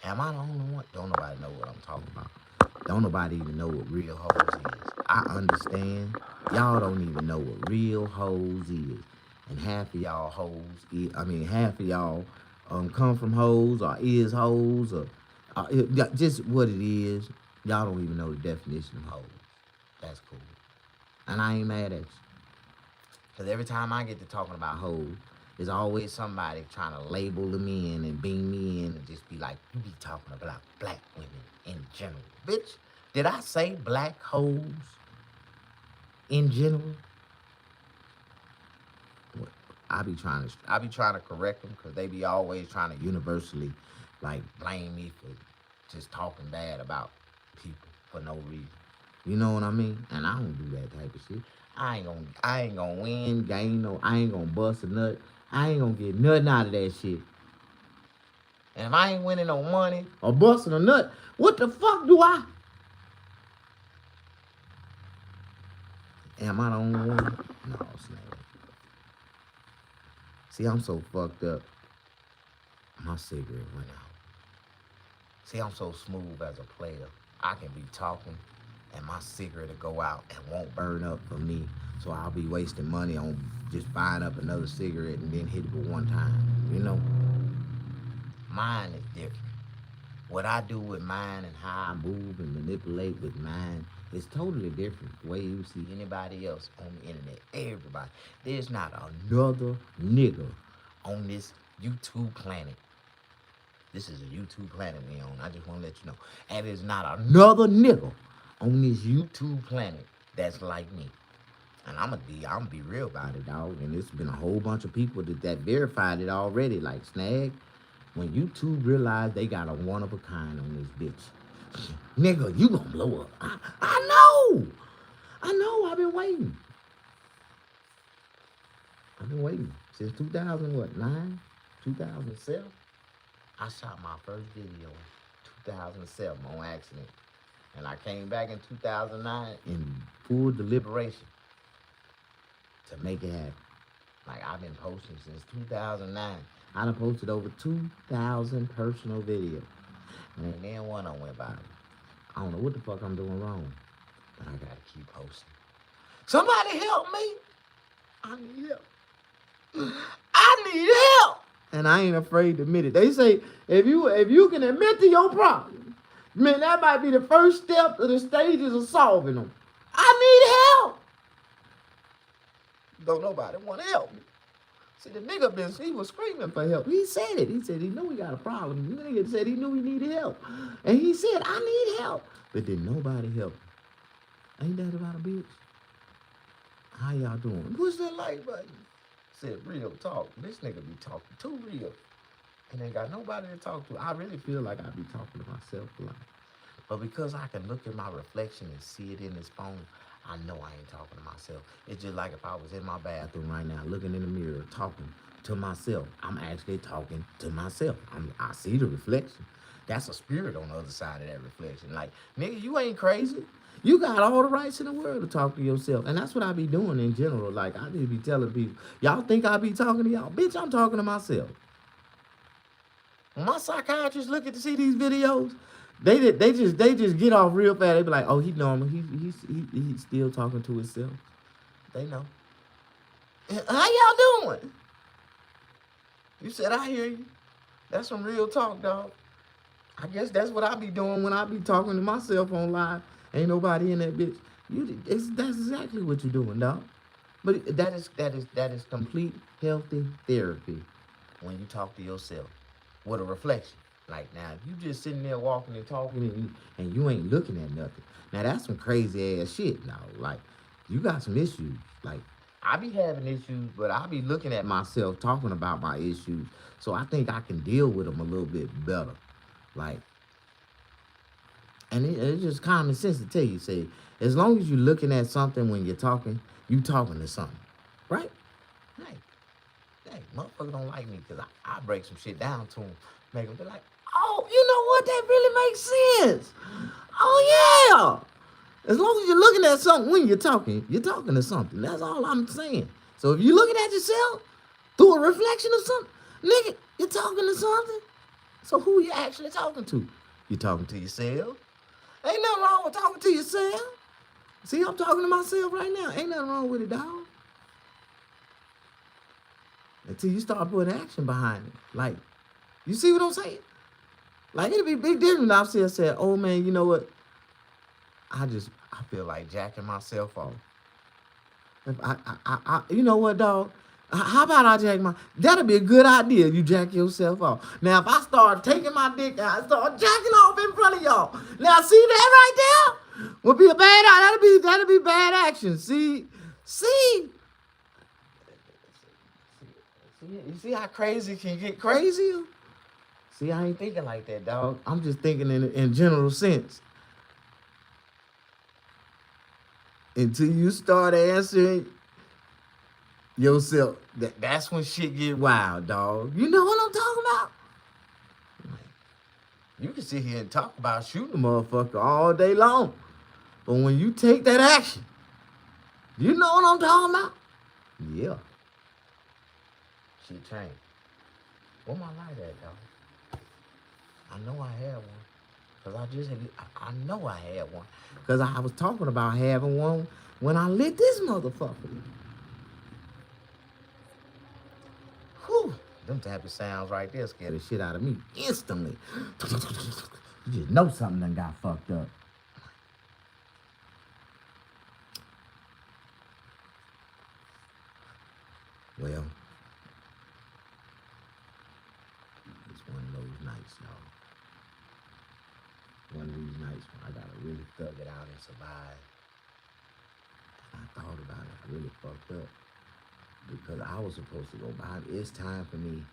Am I the only one? Don't nobody know what I'm talking about. Don't nobody even know what real hoes is. I understand. Y'all don't even know what real hoes is. And half of y'all half of y'all come from hoes or is hoes or just what it is. Y'all don't even know the definition of hoes. That's cool. And I ain't mad at you. Because every time I get to talking about hoes, there's always somebody trying to label them in and beam me in and just be like, you be talking about black women in general. Bitch, did I say black hoes in general? What? I be trying to correct them because they be always trying to universally like blame me for just talking bad about people for no reason. You know what I mean? And I don't do that type of shit. I ain't gonna win, gain no, I ain't gonna bust a nut. I ain't gonna get nothing out of that shit. And if I ain't winning no money or busting a nut, what the fuck do I? Am I the only one? No, snap. See, I'm so fucked up. My cigarette went out. See, I'm so smooth as a player. I can be talking and my cigarette will go out and won't burn up for me. So I'll be wasting money on just buying up another cigarette and then hit it with one time. You know? Mine is different. What I do with mine and how I move and manipulate with mine is totally different the way you see anybody else on the internet. Everybody. There's not another nigga on this YouTube planet. This is a YouTube planet we on. I just want to let you know. And there's not another nigga on this YouTube planet that's like me. And I'm gonna be real about it, dog. And it's been a whole bunch of people that verified it already. Like Snag, when YouTube realized they got a one of a kind on this bitch, nigga, you gonna blow up. I know. I've been waiting. Since 2009, 2007. I shot my first video in 2007 on accident. And I came back in 2009 in full deliberation to make it happen. Like, I've been posting since 2009. I done posted over 2,000 personal videos. And then one of them went viral. I don't know what the fuck I'm doing wrong, but I gotta keep posting. Somebody help me. I need help. I need help. And I ain't afraid to admit it. They say if you can admit to your problem, man, that might be the first step of the stages of solving them. I need help. Don't nobody want to help me. See, the nigga he was screaming for help. He said it. He said he knew he got a problem. The nigga said he knew he needed help. And he said, I need help. But then nobody helped. Ain't that about a bitch? How y'all doing? Push that like button. Said real talk. This nigga be talking too real. And ain't got nobody to talk to. I really feel like I be talking to myself a lot. But because I can look at my reflection and see it in this phone, I know I ain't talking to myself. It's just like if I was in my bathroom right now, looking in the mirror, talking to myself. I'm actually talking to myself. I see the reflection. That's a spirit on the other side of that reflection. Like, nigga, you ain't crazy. You got all the rights in the world to talk to yourself. And that's what I be doing in general. Like, I just be telling people, y'all think I be talking to y'all? Bitch, I'm talking to myself. When my psychiatrists look at to see these videos, they just get off real fast. They be like, oh, he normal. He's still talking to himself. They know. How y'all doing? You said I hear you. That's some real talk, dog. I guess that's what I be doing when I be talking to myself on live. Ain't nobody in that bitch. That's exactly what you're doing, dog. But that is complete healthy therapy when you talk to yourself with a reflection. Like, now, if you just sitting there walking and talking and you ain't looking at nothing. Now, that's some crazy ass shit, now. Like, you got some issues. Like, I be having issues, but I be looking at myself, talking about my issues. So I think I can deal with them a little bit better. Like, and it's just common sense to tell you, say, as long as you're looking at something when you're talking, you talking to something, right? Hey, motherfucker don't like me because I break some shit down to them, make them be like, oh, you know what? That really makes sense. Oh, yeah. As long as you're looking at something when you're talking to something. That's all I'm saying. So if you're looking at yourself through a reflection of something, nigga, you're talking to something. So who you actually talking to? You talking to yourself? Ain't nothing wrong with talking to yourself. See, I'm talking to myself right now. Ain't nothing wrong with it, dog. Until you start putting action behind it. Like, you see what I'm saying? Like, it'd be a big difference if I said, oh, man, you know what? I feel like jacking myself off. You know what, dog? How about I jack my? That'd be a good idea. You jack yourself off. Now, if I start taking my dick out, I start jacking off in front of y'all. Now, see that right there? Would be a bad. That'd be bad action. See. You see how crazy can get crazier? See, I ain't thinking like that, dog. I'm just thinking in general sense. Until you start answering yourself, that's when shit get wild, dog. You know what I'm talking about? You can sit here and talk about shooting a motherfucker all day long. But when you take that action, you know what I'm talking about? Yeah. Shit changed. Where my light at, dog? I know I had one. Cause I know I had one. Cause I was talking about having one when I lit this motherfucker. Whew. Them type of sounds right there scare the shit out of me instantly. You just know something done got fucked up. Well, it's one of those nights, y'all. One of these nights when I gotta really thug it out and survive. And I thought about it. I really fucked up. Because I was supposed to go buy, it's time for me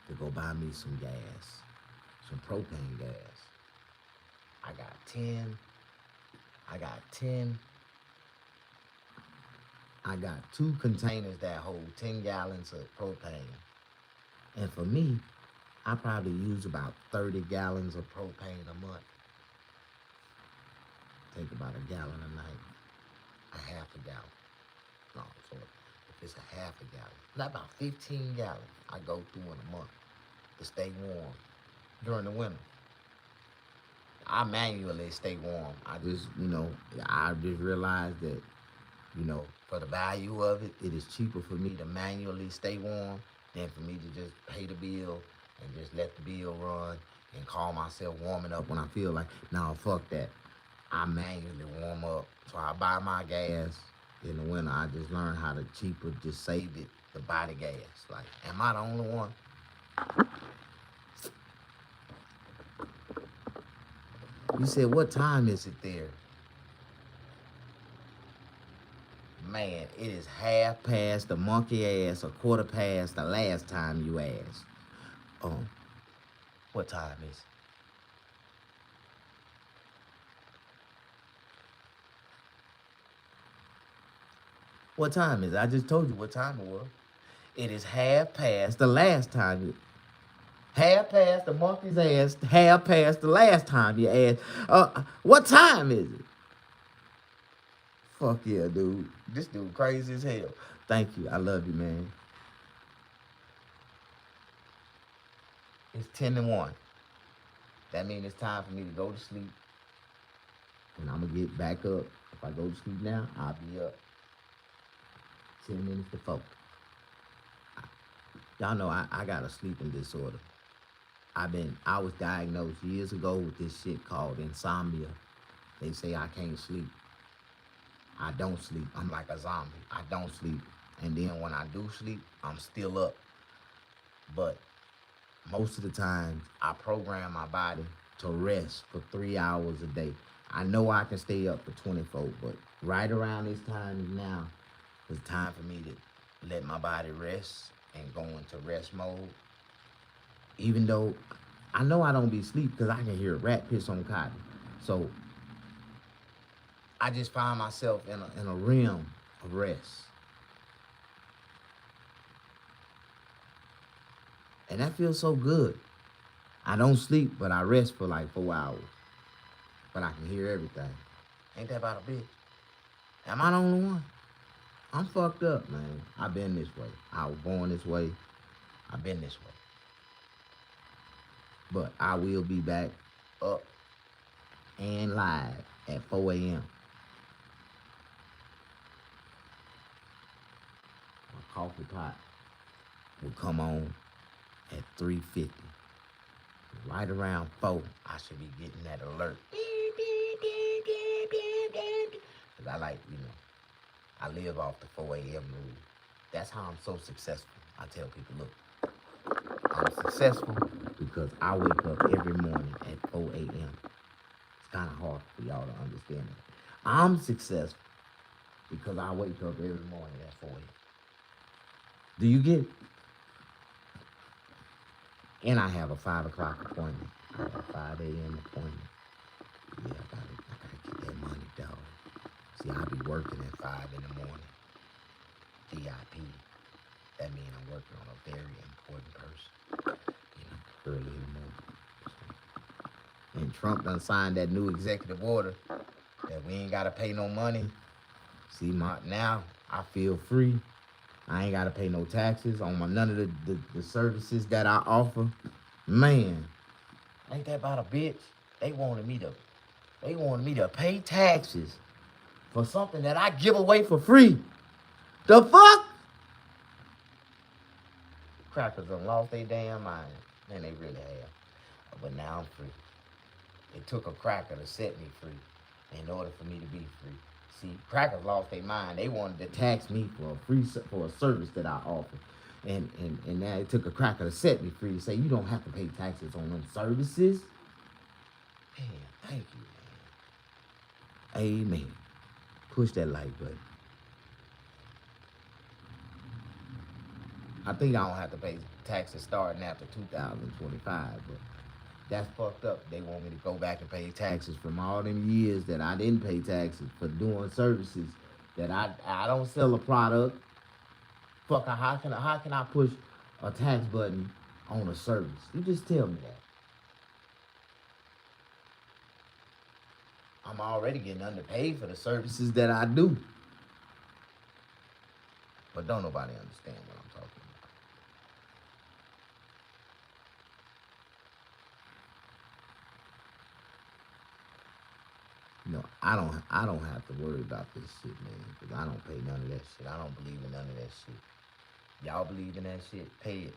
to go buy me some gas, some propane gas. I got 10, I got 2 containers that hold 10 gallons of propane. And for me, I probably use about 30 gallons of propane a month. Take about a gallon a night, a half a gallon. No, so if it's a half a gallon, not about 15 gallons I go through in a month to stay warm during the winter. I manually stay warm. I just realized that, for the value of it, it is cheaper for me to manually stay warm than for me to just pay the bill and just let the bill run and call myself warming up when I feel like, no, fuck that. I manually warm up. So I buy my gas in the winter. I just learned how to cheaper just save it to buy the gas. Like, am I the only one? You said, what time is it there? Man, it is half past the monkey ass, a quarter past the last time you asked. What time is it? What time is it? I just told you what time it was. It is half past the last time you... Half past the monkey's ass, half past the last time you asked. What time is it? Fuck yeah, dude. This dude crazy as hell. Thank you. I love you, man. It's 10 to 1. That means it's time for me to go to sleep. And I'm going to get back up. If I go to sleep now, I'll be up 10 minutes to 4. Y'all know I got a sleeping disorder. I was diagnosed years ago with this shit called insomnia. They say I can't sleep. I don't sleep. I'm like a zombie. I don't sleep. And then when I do sleep, I'm still up. But most of the time, I program my body to rest for 3 hours a day. I know I can stay up for 24, but right around this time now, it's time for me to let my body rest and go into rest mode. Even though I know I don't be asleep because I can hear a rat piss on cotton. So I just find myself in a realm of rest. And that feels so good. I don't sleep, but I rest for like 4 hours. But I can hear everything. Ain't that about a bitch? Am I the only one? I'm fucked up, man. I've been this way. I was born this way. I've been this way. But I will be back up and live at 4 a.m. My coffee pot will come on at 3:50. Right around 4, I should be getting that alert. Because I like, I live off the 4 a.m. rule. That's how I'm so successful. I tell people, look, I'm successful because I wake up every morning at 4 a.m. It's kind of hard for y'all to understand that. I'm successful because I wake up every morning at 4 a.m. Do you get it? And I have a 5 o'clock appointment. I have a 5 a.m. appointment. Yeah, I gotta get that money, dog. See, I be working at 5 in the morning. VIP. That means I'm working on a very important person. Early in the morning. And Trump done signed that new executive order that we ain't gotta pay no money. See, now I feel free. I ain't gotta pay no taxes on none of the services that I offer. Man, ain't that about a bitch? They wanted me to pay taxes for something that I give away for free. The fuck? Crackers done lost their damn mind. Man, they really have. But now I'm free. It took a cracker to set me free in order for me to be free. See, crackers lost their mind. They wanted to tax me for a service that I offer. And now it took a cracker to set me free to say you don't have to pay taxes on them services. Man, thank you, man. Amen. Push that like button. I think I don't have to pay taxes starting after 2025, but that's fucked up. They want me to go back and pay taxes from all them years that I didn't pay taxes for doing services that I don't sell a product. Fuck, how can I push a tax button on a service? You just tell me that. I'm already getting underpaid for the services that I do. But don't nobody understand what I'm talking about. No, I don't have to worry about this shit, man, because I don't pay none of that shit. I don't believe in none of that shit. Y'all believe in that shit? Pay it.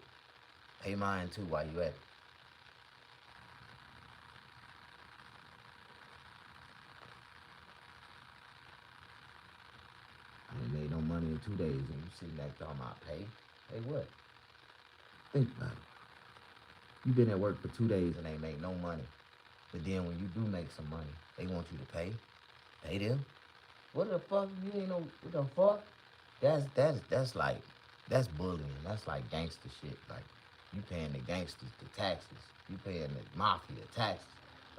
Pay mine too while you at it. I ain't made no money in 2 days and you sitting there talking about pay? Pay what? Think about it. You been at work for 2 days and ain't make no money. But then when you do make some money, they want you to pay. Pay them. What the fuck? You ain't know what the fuck? That's bullying. That's like gangster shit. Like you paying the gangsters the taxes. You paying the mafia taxes.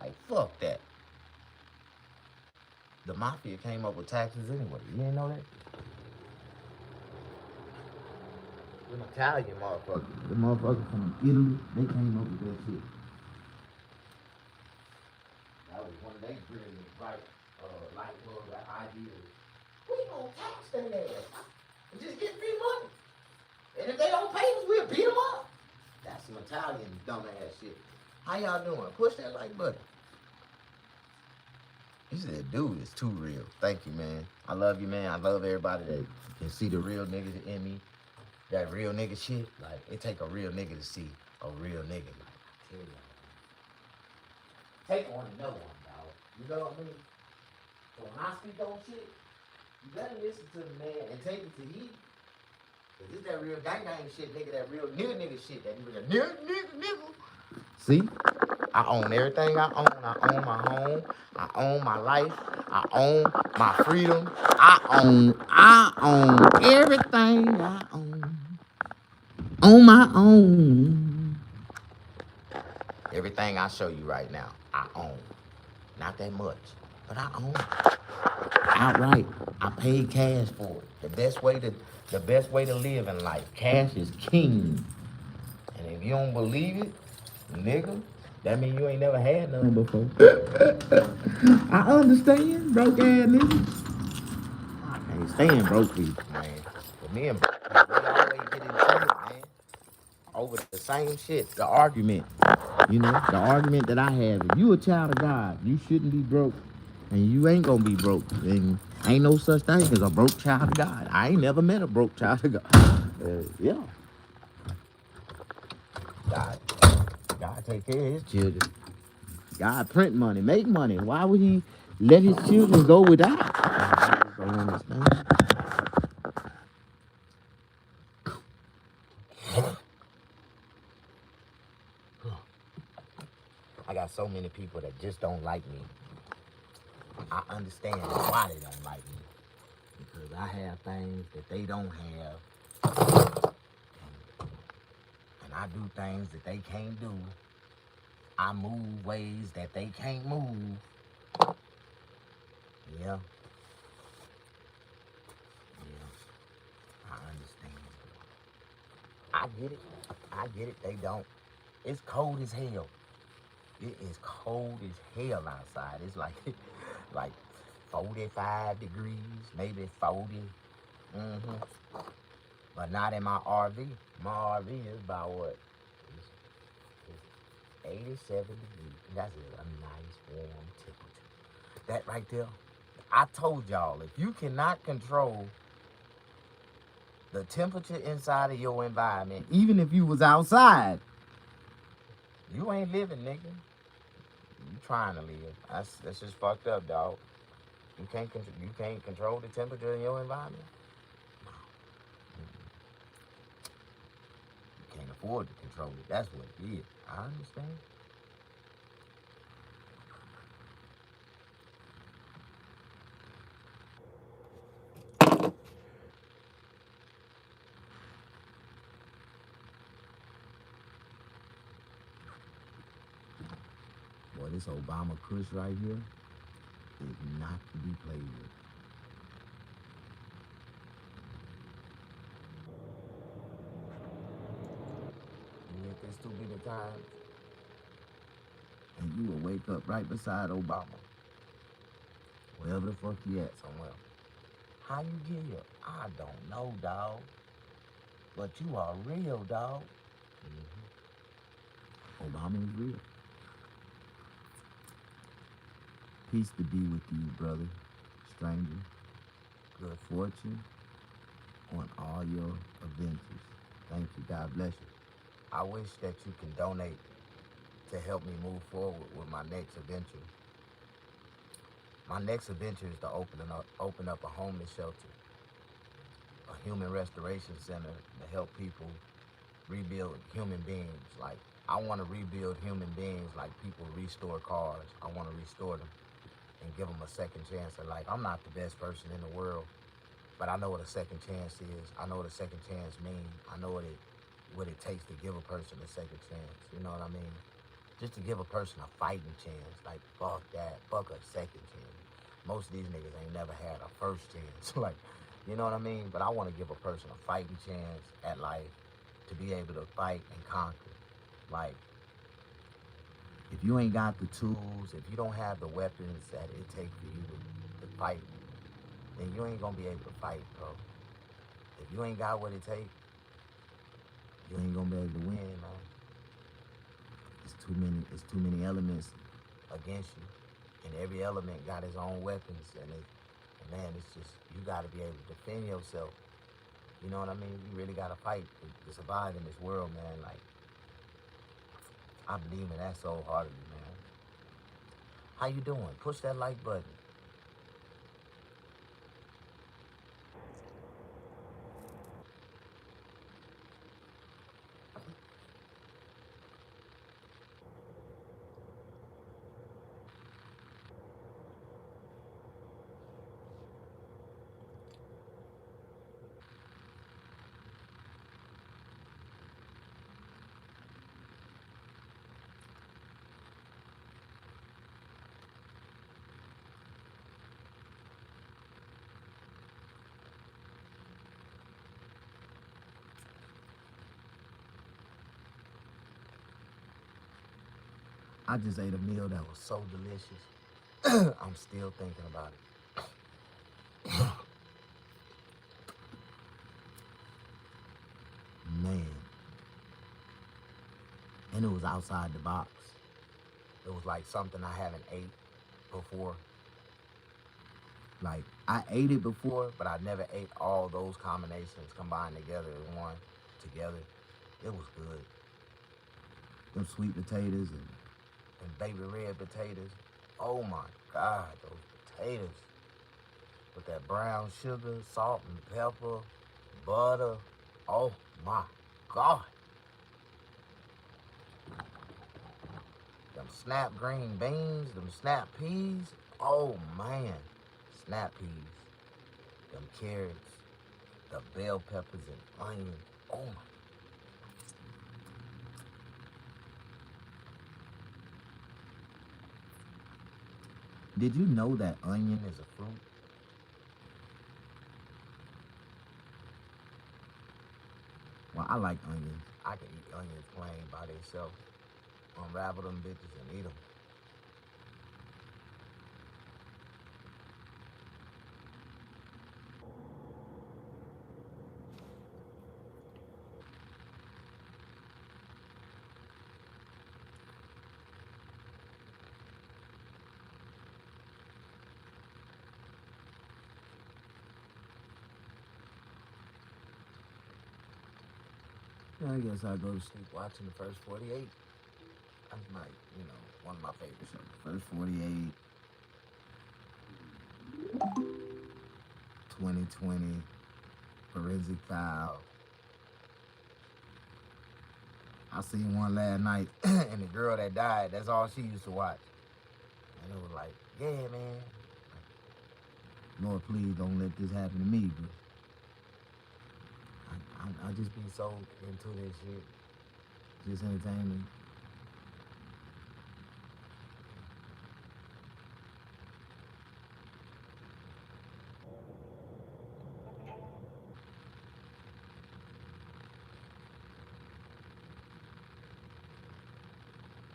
Like fuck that. The mafia came up with taxes anyway. You didn't know that? Them Italian motherfuckers. The motherfuckers from Italy, they came up with that shit. That was one of they brilliant, right? Light bulb ideas. We gonna tax them ass and just get free money. And if they don't pay us, we'll beat them up. That's some Italian dumbass shit. How y'all doing? Push that like button. He said, dude, it's too real. Thank you, man. I love you, man. I love everybody that can see the real niggas in me. That real nigga shit. Like, it take a real nigga to see a real nigga. Like, I tell y'all. Take one to know one, dog. You know what I mean? So when I speak on shit, you better listen to the man and take it to heat. Cause this that real gang shit, nigga. That real nigga shit. That real nigga. See? I own everything I own. I own my home. I own my life. I own my freedom. I own everything I own. On my own. Everything I show you right now, I own. Not that much, but I own it. Outright. I paid cash for it. The best way to live in life. Cash is king. And if you don't believe it, nigga, that means you ain't never had none before. I understand, broke ass nigga. I can't stand broke people, man. But me and broke people, we always get into it, man. Over the same shit, the argument. You know, the argument that I have. If you a child of God, you shouldn't be broke. And you ain't gonna be broke. And ain't no such thing as a broke child of God. I ain't never met a broke child of God. Yeah. God, God take care of his children. God print money, make money. Why would he let his children go without? I just don't understand. got so many people that just don't like me. I understand why they don't like me. Because I have things that they don't have. And I do things that they can't do. I move ways that they can't move. Yeah. Yeah. I understand. I get it. I get it. They don't. It's cold as hell. It is cold as hell outside. It's like like 45 degrees, maybe 40. Mm-hmm. But not in my RV. My RV is about what? It's 87 degrees. That's a nice warm temperature. That right there. I told y'all, if you cannot control the temperature inside of your environment, even if you was outside, you ain't living, nigga. You trying to live. That's just fucked up, dog. You can't control the temperature in your environment. You can't afford to control it. That's what it is. I understand. Boy, this Obama Kush right here is not to be played with. You hit this too many times, and you will wake up right beside Obama, wherever the fuck he at somewhere. How you get here? I don't know, dog. But you are real, dog. Obama is real. Peace to be with you, brother, stranger. Good fortune on all your adventures. Thank you. God bless you. I wish that you can donate to help me move forward with my next adventure. My next adventure is to open up a homeless shelter, a human restoration center to help people rebuild human beings. Like, I want to rebuild human beings like people restore cars. I want to restore them and give them a second chance in life. I'm not the best person in the world, but I know what a second chance is. I know what a second chance means. I know what it takes to give a person a second chance. You know what I mean? Just to give a person a fighting chance. Like, fuck that. Fuck a second chance. Most of these niggas ain't never had a first chance. Like, you know what I mean? But I want to give a person a fighting chance at life to be able to fight and conquer. Like, if you ain't got the tools, if you don't have the weapons that it takes for you to fight, then you ain't gonna be able to fight, bro. If you ain't got what it takes, you ain't gonna be able to win, man. It's too many elements against you. And every element got its own weapons, and man, it's just, you gotta be able to defend yourself. You know what I mean? You really gotta fight to survive in this world, man. Like, I believe in that so heartedly, man. How you doing? Push that like button. I just ate a meal that was so delicious. I'm still thinking about it. Man. And it was outside the box. It was like something I haven't ate before. Like, I ate it before, but I never ate all those combinations combined together in one together. It was good. Them sweet potatoes and baby red potatoes. Oh my God, those potatoes. With that brown sugar, salt and pepper, butter. Oh my God. Them snap green beans, them snap peas. Oh man, snap peas. Them carrots, the bell peppers and onions. Oh my. Did you know that onion is a fruit? Well, I like onions. I can eat onions plain by themselves. Unravel them bitches and eat them. I guess I'll go to sleep watching the first 48. That's my, one of my favorite shows. First 48, 2020, Forensic File. I seen one last night, and the girl that died, that's all she used to watch. And it was like, yeah, man. Lord, please don't let this happen to me, but I just be so into this shit. Just entertainment.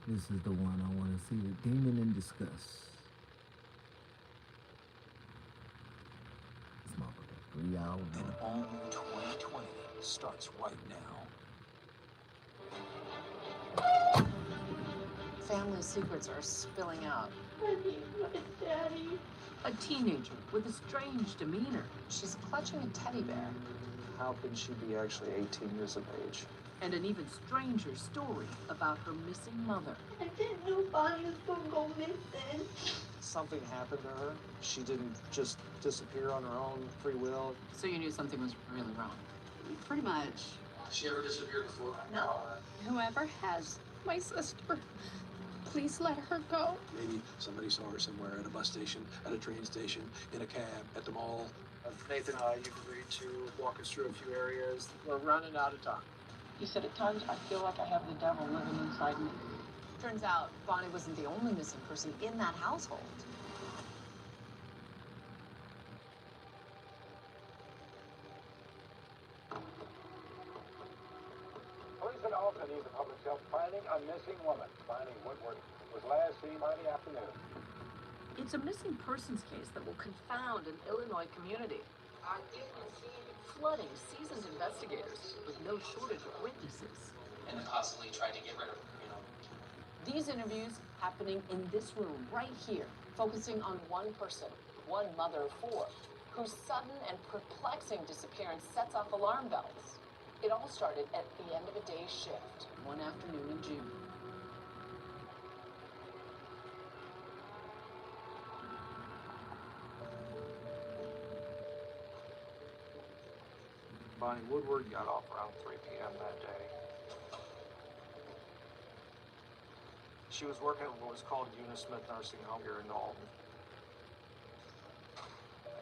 This is the one I want to see, the Demon in Disgust. This motherfucker, 3 hours. And all new 2020 starts right now. Family secrets are spilling out. I need my daddy. A teenager with a strange demeanor. She's clutching a teddy bear. How can she be actually 18 years of age? And an even stranger story about her missing mother. I didn't know Bonnie was gonna go missing. Something happened to her. She didn't just disappear on her own free will. So you knew something was really wrong? Pretty much. Has she ever disappeared before? No. Whoever has my sister, please let her go. Maybe somebody saw her somewhere at a bus station, at a train station, in a cab, at the mall. Nathan, you've agreed to walk us through a few areas. We're running out of time. He said, at times I feel like I have the devil living inside me. Turns out Bonnie wasn't the only missing person in that household. Police in Albany, the public health finding a missing woman. Bonnie Woodward was last seen Friday afternoon. It's a missing persons case that will confound an Illinois community. Flooding seasoned investigators with no shortage of witnesses. And constantly trying to get rid of, These interviews happening in this room right here, focusing on one person, one mother of four, whose sudden and perplexing disappearance sets off alarm bells. It all started at the end of a day's shift, one afternoon in June. Bonnie Woodward got off around 3 p.m. that day. She was working at what was called Unismith Nursing Home here in Dalton.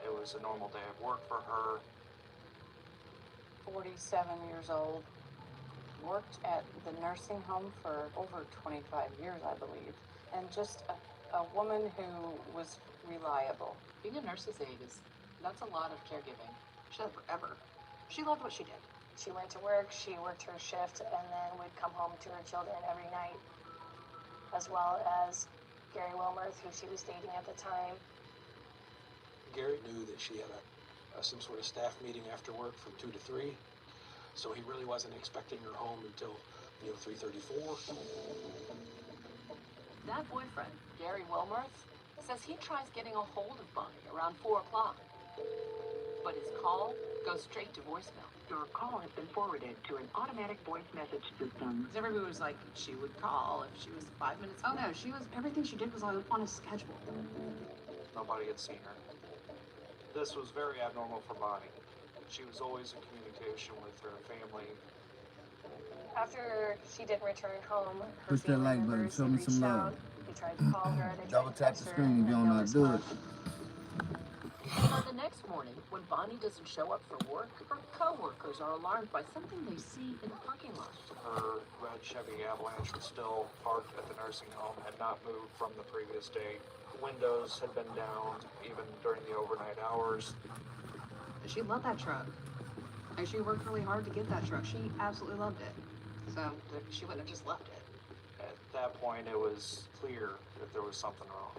It was a normal day of work for her. 47 years old, worked at the nursing home for over 25 years, I believe, and just a woman who was reliable. Being a nurse's aide that's a lot of caregiving. She did it forever. She loved what she did. She went to work, she worked her shift, and then would come home to her children every night, as well as Gary Wilmerth, who she was dating at the time. Gary knew that she had some sort of staff meeting after work from 2 to 3, so he really wasn't expecting her home until 3:34. That boyfriend, Gary Wilmerth, says he tries getting a hold of Bonnie around 4 o'clock. But his call goes straight to voicemail. Your call has been forwarded to an automatic voice message system. Everybody was like, she would call if she was 5 minutes. Oh no, everything she did was on a schedule. Nobody had seen her. This was very abnormal for Bonnie. She was always in communication with her family. After she didn't return home, her Push that family like button. members Show me reached some out. love. They tried to call her. They tried Double to tap text the her. screen if you don't No know how to do it. response. But the next morning, when Bonnie doesn't show up for work, her co-workers are alarmed by something they see in the parking lot. Her red Chevy Avalanche was still parked at the nursing home, had not moved from the previous day. Windows had been down even during the overnight hours. She loved that truck. And she worked really hard to get that truck. She absolutely loved it. So she wouldn't have just left it. At that point, it was clear that there was something wrong.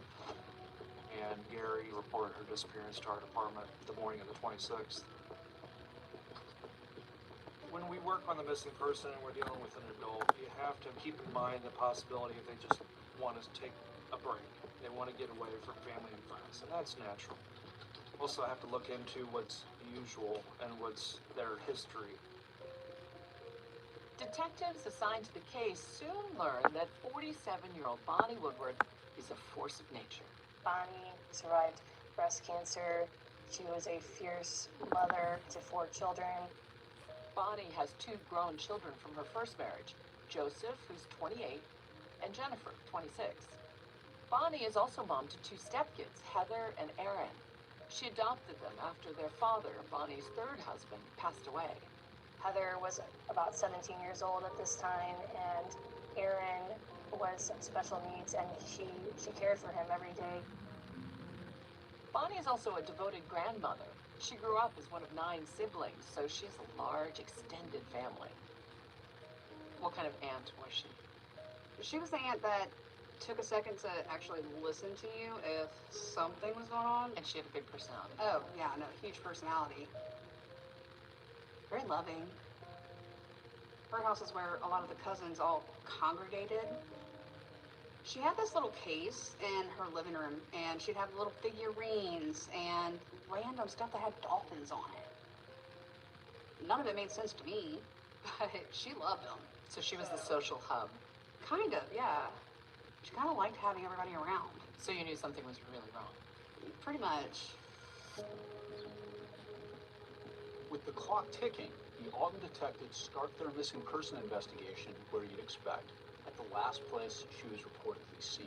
And Gary reported her disappearance to our department the morning of the 26th. When we work on the missing person and we're dealing with an adult, you have to keep in mind the possibility if they just want to take a break. They want to get away from family and friends, and that's natural. Also have to look into what's usual and what's their history. Detectives assigned to the case soon learned that 47-year-old Bonnie Woodward is a force of nature. Bonnie survived breast cancer. She was a fierce mother to 4 children. Bonnie has 2 grown children from her first marriage, Joseph, who's 28, and Jennifer, 26. Bonnie is also mom to 2 stepkids, Heather and Aaron. She adopted them after their father, Bonnie's 3rd husband, passed away. Heather was about 17 years old at this time, and Aaron was special needs, and she cared for him every day. Bonnie is also a devoted grandmother. She grew up as one of 9 siblings, so she has a large, extended family. What kind of aunt was she? She was the aunt that took a second to actually listen to you if something was going on. And she had a big personality. Oh, yeah, no, huge personality. Very loving. Her house is where a lot of the cousins all congregated. She had this little case in her living room, and she'd have little figurines and random stuff that had dolphins on it. None of it made sense to me, but she loved them. So she was the social hub. Kind of, yeah. She kind of liked having everybody around. So you knew something was really wrong. Pretty much. With the clock ticking, the Alton detectives start their missing person investigation where you'd expect, at the last place she was reportedly seen.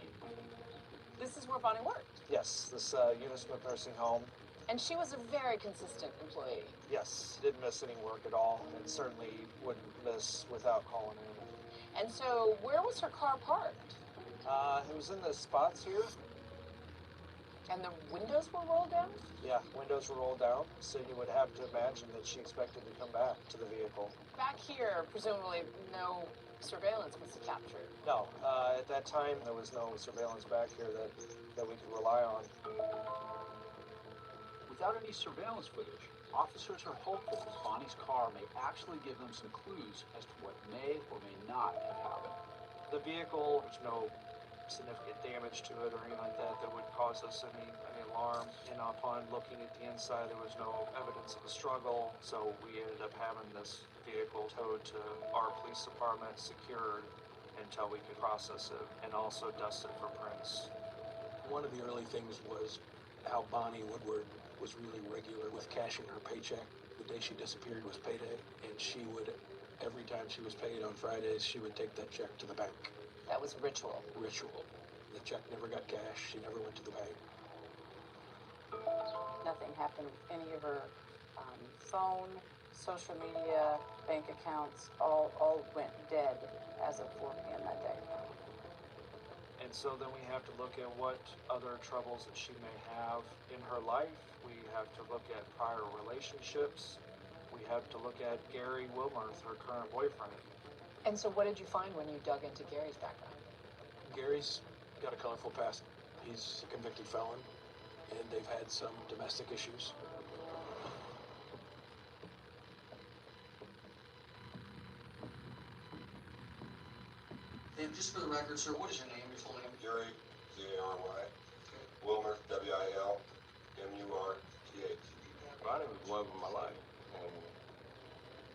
This is where Bonnie worked. Yes, this Unismith nursing home. And she was a very consistent employee. Yes, didn't miss any work at all, and certainly wouldn't miss without calling in. And so, where was her car parked? It was in the spots here. And the windows were rolled down? Yeah, windows were rolled down, so you would have to imagine that she expected to come back to the vehicle. Back here, presumably no surveillance was captured. No, at that time there was no surveillance back here that we could rely on. Without any surveillance footage, officers are hopeful that Bonnie's car may actually give them some clues as to what may or may not have happened. The vehicle, there's no significant damage to it or anything like that that would cause us any alarm. And upon looking at the inside, there was no evidence of a struggle, so we ended up having this vehicle towed to our police department, secured until we could process it, and also dusted for prints. One of the early things was how Bonnie Woodward was really regular with cashing her paycheck. The day she disappeared was payday, and she would, every time she was paid on Fridays, she would take that check to the bank. That was ritual. Ritual. The check never got cashed. She never went to the bank. Nothing happened with any of her phone, social media, bank accounts, all went dead as of 4 p.m. that day. And so then we have to look at what other troubles that she may have in her life. We have to look at prior relationships. We have to look at Gary Wilmarth, her current boyfriend. And so what did you find when you dug into Gary's background? Gary's got a colorful past. He's a convicted felon, and they've had some domestic issues. And just for the record, sir, what is your name, your full name? Gary, Gary, Wilmer, Wilmurth. Bonnie was the love of my life, and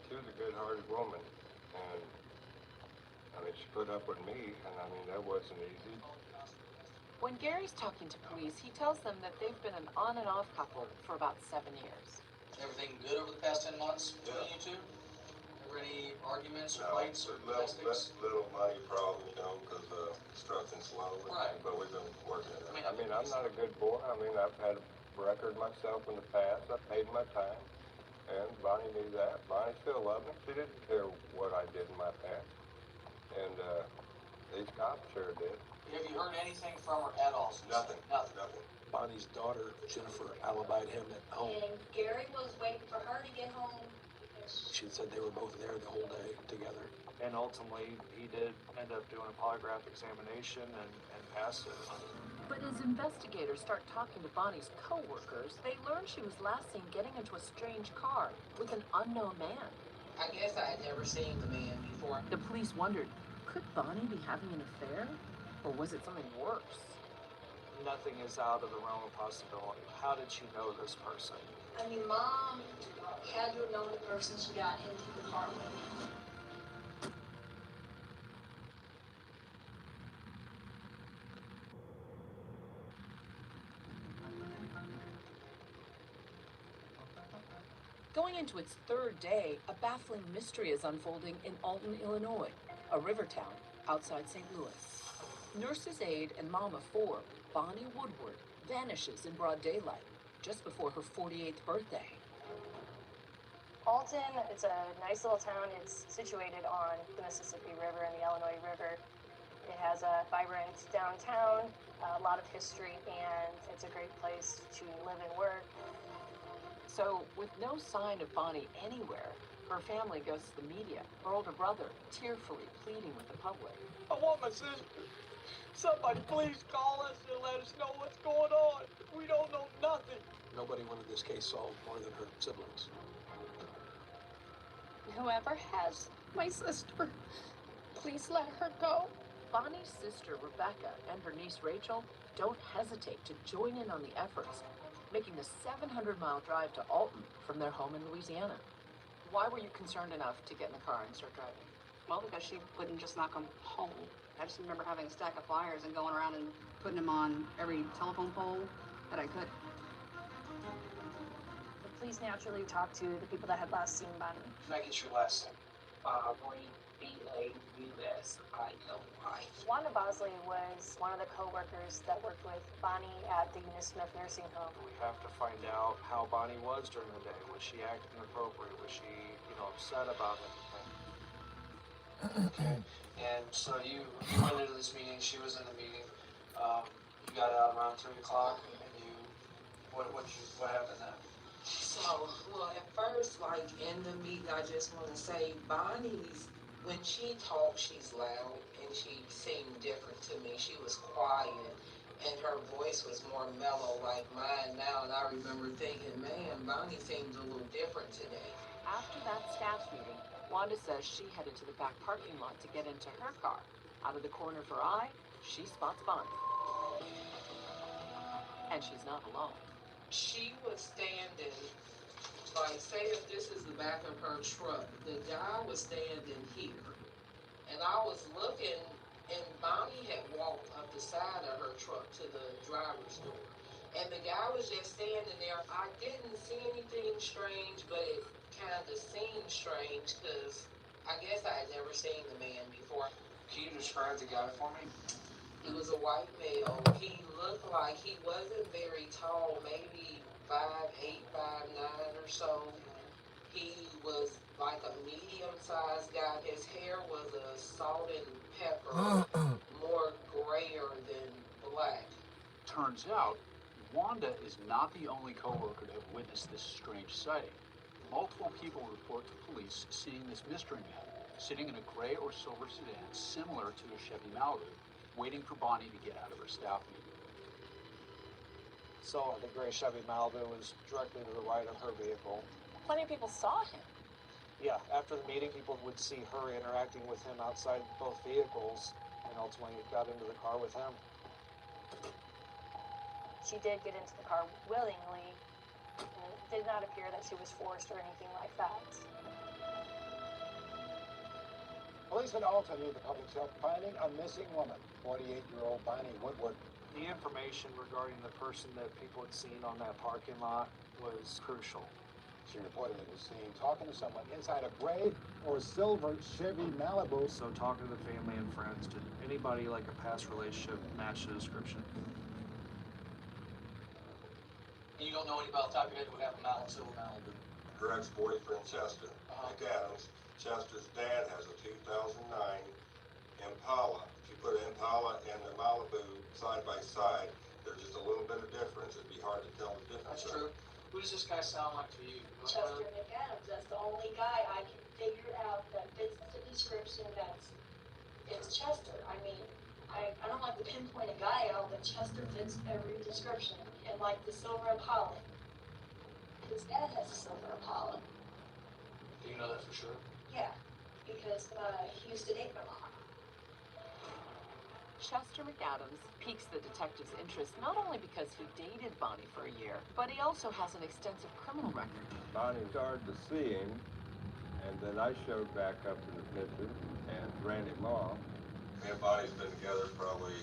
she was a good-hearted woman, and I mean, she put up with me, and I mean, that wasn't easy. When Gary's talking to police, he tells them that they've been an on and off couple for about 7 years. Everything good over the past 10 months between you two? ever any arguments or No, fights or little, domestics? little money problem, you know, because construction's slow. Right. But we've been working it out. I I mean, I'm not a good boy. I mean, I've had a record myself in the past. I paid my time. And Bonnie knew that. Bonnie still loved me. She didn't care what I did in my past. And these cops sure did. Have you heard anything from her at all? Nothing. Nothing. Nothing. Bonnie's daughter, Jennifer, alibied him at home. And Gary was waiting for her to get home. She said they were both there the whole day together. And ultimately, he did end up doing a polygraph examination and passed it. But as investigators start talking to Bonnie's co-workers, they learn she was last seen getting into a strange car with an unknown man. I guess I had never seen the man before. The police wondered, could Bonnie be having an affair? Or was it something worse? Nothing is out of the realm of possibility. How did she know this person? I mean, Mom had to have known the person she got into the car with. Going into its third day, a baffling mystery is unfolding in Alton, Illinois, a river town outside St. Louis. Nurse's aide and mom of four, Bonnie Woodward, vanishes in broad daylight just before her 48th birthday. Alton, it's a nice little town. It's situated on the Mississippi River and the Illinois River. It has a vibrant downtown, a lot of history, and it's a great place to live and work. So, with no sign of Bonnie anywhere, her family goes to the media, her older brother tearfully pleading with the public. I want my sister. Somebody please call us and let us know what's going on. We don't know nothing. Nobody wanted this case solved more than her siblings. Whoever has my sister, please let her go. Bonnie's sister, Rebecca, and her niece, Rachel, don't hesitate to join in on the efforts, making the 700-mile drive to Alton from their home in Louisiana. Why were you concerned enough to get in the car and start driving? Well, because she wouldn't just knock them home. I just remember having a stack of flyers and going around and putting them on every telephone pole that I could. The police naturally talked to the people that had last seen Bonnie. Can I get your last name? Aubrey, B-A-U-S, I know why. Wanda Bosley was one of the co-workers that worked with Bonnie at the Eunice Smith nursing home. We have to find out how Bonnie was during the day. Was she acting inappropriate? Was she, upset about anything? Okay. And so you went into this meeting, she was in the meeting, you got out around 3 o'clock, and what happened then? So, well, at first, like, in the meeting, I just want to say, Bonnie's, when she talks, she's loud, and she seemed different to me. She was quiet, and her voice was more mellow like mine now, and I remember thinking, man, Bonnie seems a little different today. After that staff meeting, Wanda says she headed to the back parking lot to get into her car. Out of the corner of her eye, she spots Bonnie. And she's not alone. She was standing, like, say if this is the back of her truck, the guy was standing here. And I was looking, and Bonnie had walked up the side of her truck to the driver's door. And the guy was just standing there. I didn't see anything strange, but it kind of seemed strange because I guess I had never seen the man before. Can you describe the guy for me? He was a white male. He looked like he wasn't very tall, maybe 5'8", 5'9" or so. He was like a medium-sized guy. His hair was a salt and pepper, more grayer than black. Turns out, Wanda is not the only coworker to have witnessed this strange sighting. Multiple people report to police seeing this mystery man sitting in a gray or silver sedan similar to a Chevy Malibu, waiting for Bonnie to get out of her staff meeting. So the gray Chevy Malibu was directly to the right of her vehicle. Plenty of people saw him. Yeah, after the meeting, people would see her interacting with him outside both vehicles, and ultimately got into the car with him. She did get into the car willingly. It did not appear that she was forced or anything like that. Police in Alton need the public's help finding a missing woman, 48-year-old Bonnie Woodward. The information regarding the person that people had seen on that parking lot was crucial. She reportedly was seen talking to someone inside a gray or silver Chevy Malibu. So talking to the family and friends, did anybody like a past relationship match the description? And you don't know anybody off the top of your head who would have a silver Malibu? Her ex-boyfriend, Chester McAdams. Chester's dad has a 2009 Impala. If you put an Impala and the Malibu side by side, there's just a little bit of difference. It'd be hard to tell the difference. That's true. Who does this guy sound like to you? Chester McAdams, that's the only guy I can figure out that fits the description it's Chester. I mean, I don't like to pinpoint a guy out, but Chester fits every description. And like the silver Impala. His dad has a silver Impala. Do you know that for sure? Yeah, because he used to date my mom. Chester McAdams piques the detective's interest not only because he dated Bonnie for a year, but he also has an extensive criminal record. Bonnie started to see him, and then I showed back up in the picture and ran him off. Me and Bonnie's been together probably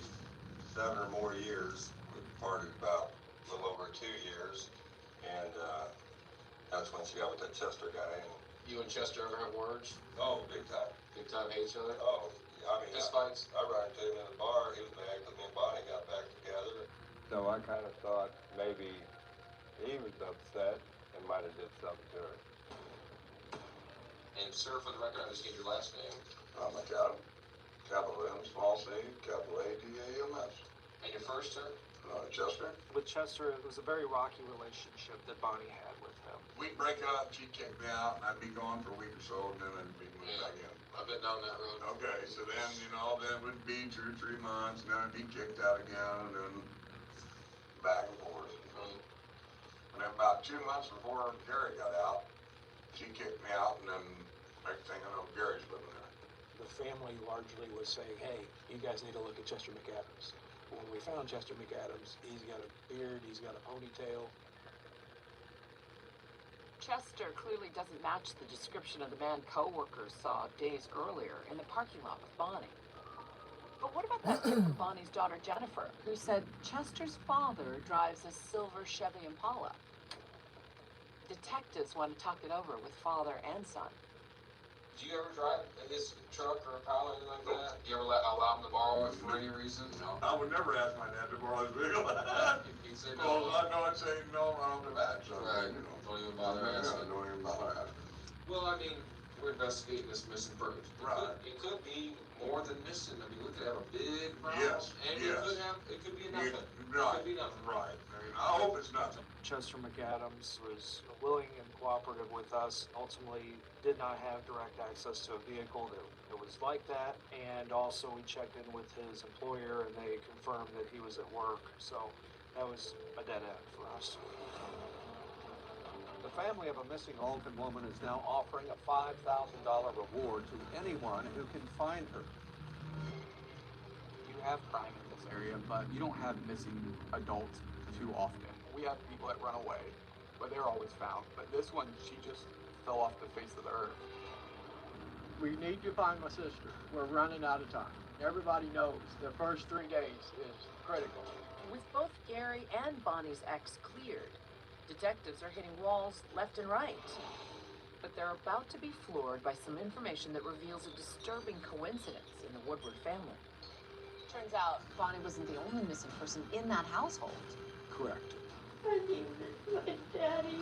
7 or more years. We parted about a little over 2 years, and that's when she got with that Chester guy. And You and Chester ever have words? oh, big time. Big time hate each other? Oh, I mean, Fist fights? I ran into him in the bar. He was mad because me and Bonnie got back together. So I kind of thought maybe he was upset and might have did something to her. And sir, for the record, I just need your last name. McAdam. Capital M, small c, capital A-D-A-M-S. And your first, sir? Chester. With Chester, it was a very rocky relationship that Bonnie had with him. We'd break up, she'd kick me out, and I'd be gone for a week or so, and then I'd be moved back in. I've been down that road. Okay, so then, then it would be 2 or 3 months, and then I'd be kicked out again, and then back and forth. And then about 2 months before Gary got out, she kicked me out, and then next thing I know, Gary's living there. The family largely was saying, hey, you guys need to look at Chester McAdams. When we found Chester McAdams, he's got a beard, he's got a ponytail. Chester clearly doesn't match the description of the man co-workers saw days earlier in the parking lot with Bonnie. But what about that tip from Bonnie's daughter Jennifer, who said Chester's father drives a silver Chevy Impala? Detectives want to talk it over with father and son. Do you ever drive his truck or Impala or anything like that? Do you ever allow him to borrow it for any reason? No. I would never ask my dad to borrow his vehicle. He'd say Well, no. I know I'd say no right off the bat, so, Right. Don't even bother asking. Don't even bother asking. Well, I mean, we're investigating this missing person. Right. It could be more than missing. I mean, we could have a big problem. Yes, And yes. it could be nothing. Right, It could be nothing. right. I mean, I hope it's nothing. Chester McAdams was willing and cooperative with us, ultimately did not have direct access to a vehicle that was like that, and also we checked in with his employer and they confirmed that he was at work, so that was a dead end for us. The family of a missing Alton woman is now offering a $5,000 reward to anyone who can find her. You have crime in this area, but you don't have missing adults too often. We have people that run away, but they're always found. But this one, she just fell off the face of the earth. We need to find my sister. We're running out of time. Everybody knows the first 3 days is critical. With both Gary and Bonnie's ex cleared, detectives are hitting walls left and right. But they're about to be floored by some information that reveals a disturbing coincidence in the Woodward family. Turns out Bonnie wasn't the only missing person in that household. Correct. I need my daddy.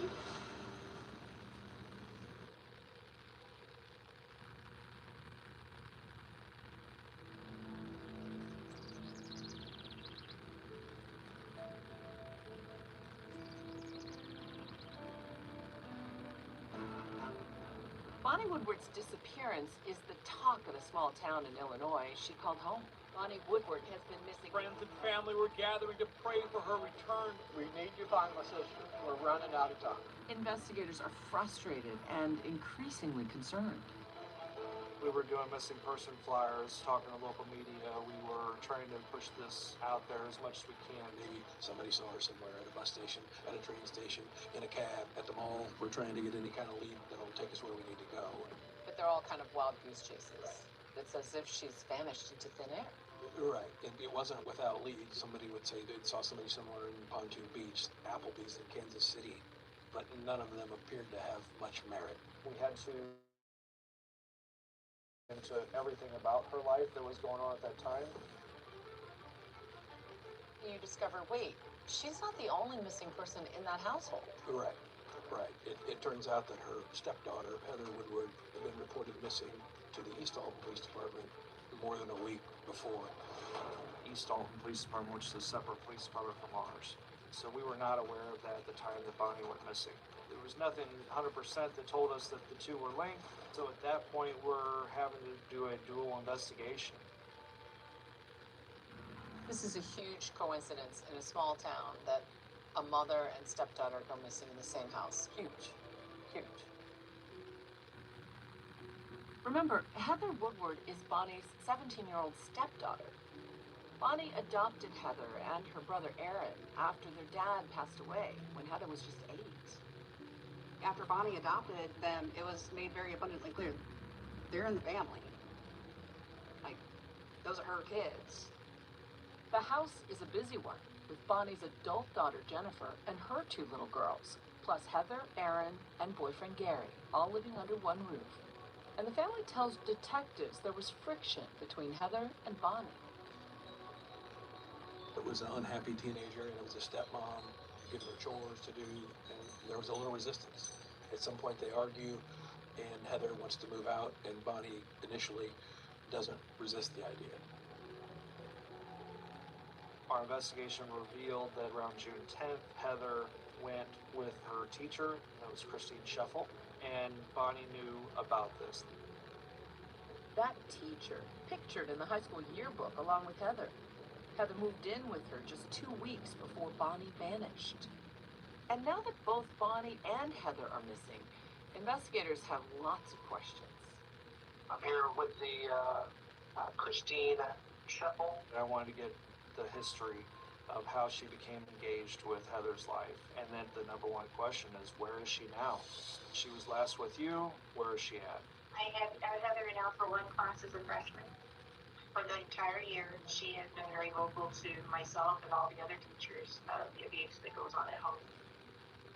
Bonnie Woodward's disappearance is the talk of the small town in Illinois she called home. Bonnie Woodward has been missing. Friends and family were gathering to pray for her return. We need to find my sister. We're running out of time. Investigators are frustrated and increasingly concerned. We were doing missing person flyers, talking to local media. We were trying to push this out there as much as we can. Maybe somebody saw her somewhere at a bus station, at a train station, in a cab, at the mall. We're trying to get any kind of lead that'll take us where we need to go. But they're all kind of wild goose chases. It's as if she's vanished into thin air. Right. It wasn't without leads. Somebody would say they saw somebody somewhere in Pontoon Beach, Applebee's in Kansas City. but none of them appeared to have much merit. We had to into everything about her life that was going on at that time. You discover, wait, she's not the only missing person in that household. Right. It turns out that her stepdaughter, Heather Woodward, had been reported missing to the East Alton Police Department more than a week before. East Alton Police Department, which is a separate police department from ours. So we were not aware of that at the time that Bonnie went missing. There was nothing 100% that told us that the two were linked. So at that point, we're having to do a dual investigation. This is a huge coincidence in a small town that a mother and stepdaughter go missing in the same house. Huge. Remember, Heather Woodward is Bonnie's 17-year-old stepdaughter. Bonnie adopted Heather and her brother Aaron after their dad passed away when Heather was just 8. After Bonnie adopted them, it was made very abundantly clear they're in the family. Like, those are her kids. The house is a busy one, with Bonnie's adult daughter Jennifer and her 2 little girls, plus Heather, Aaron, and boyfriend Gary, all living under one roof. And the family tells detectives there was friction between Heather and Bonnie. It was an unhappy teenager, and it was a stepmom giving her chores to do, and there was a little resistance. At some point they argue, and Heather wants to move out, and Bonnie initially doesn't resist the idea. Our investigation revealed that around June 10th, Heather went with her teacher, that was Christine Scheffel, and Bonnie knew about this. That teacher, pictured in the high school yearbook along with Heather. Heather moved in with her just 2 weeks before Bonnie vanished. And now that both Bonnie and Heather are missing, investigators have lots of questions. I'm here with the Christine Scheffel. I wanted to get the history of how she became engaged with Heather's life. And then the number one question is, where is she now? She was last with you. Where is she at? I had Heather now for one class as a freshman. For the entire year, she has been very vocal to myself and all the other teachers of the abuse that goes on at home.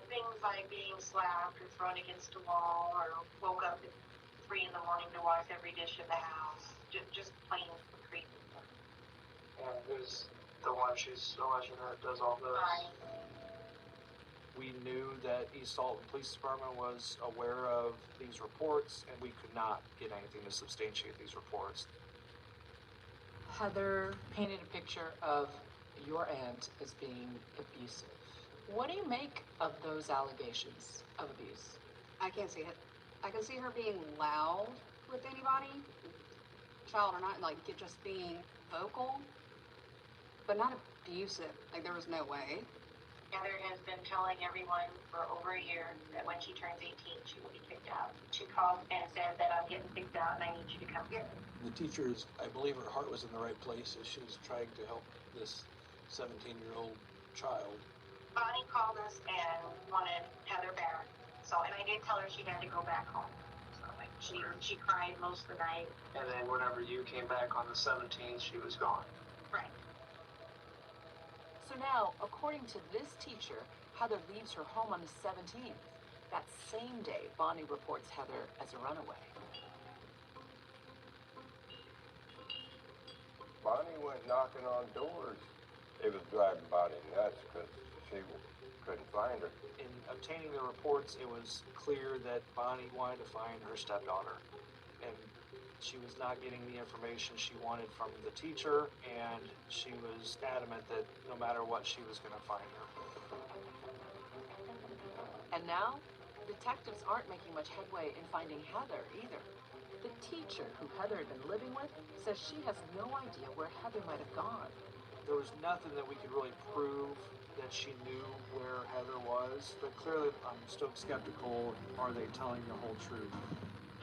Things like being slapped or thrown against a wall, or woke up at 3 in the morning to wash every dish in the house. Just plain creepy. And who's the one she's alleging that does all this? We knew that East Alton Police Department was aware of these reports, and we could not get anything to substantiate these reports. Heather painted a picture of your aunt as being abusive. What do you make of those allegations of abuse? I can't see it. I can see her being loud with anybody, child or not, like just being vocal, but not abusive. Like, there was no way. Heather has been telling everyone for over a year that when she turns 18, she will be kicked out. She called and said that I'm getting kicked out and I need you to come get me. The teachers, I believe her heart was in the right place as she was trying to help this 17-year-old child. Bonnie called us and wanted Heather back. So, and I did tell her she had to go back home. So, like, she cried most of the night. And then whenever you came back on the 17th, she was gone. Right. So now, according to this teacher, Heather leaves her home on the 17th. That same day, Bonnie reports Heather as a runaway. Bonnie went knocking on doors. It was driving Bonnie nuts because she couldn't find her. In obtaining the reports, it was clear that Bonnie wanted to find her stepdaughter, and she was not getting the information she wanted from the teacher, and she was adamant that no matter what, she was going to find her. And now, detectives aren't making much headway in finding Heather either. The teacher who Heather had been living with says she has no idea where Heather might have gone. There was nothing that we could really prove that she knew where Heather was, but clearly I'm still skeptical. Are they telling the whole truth?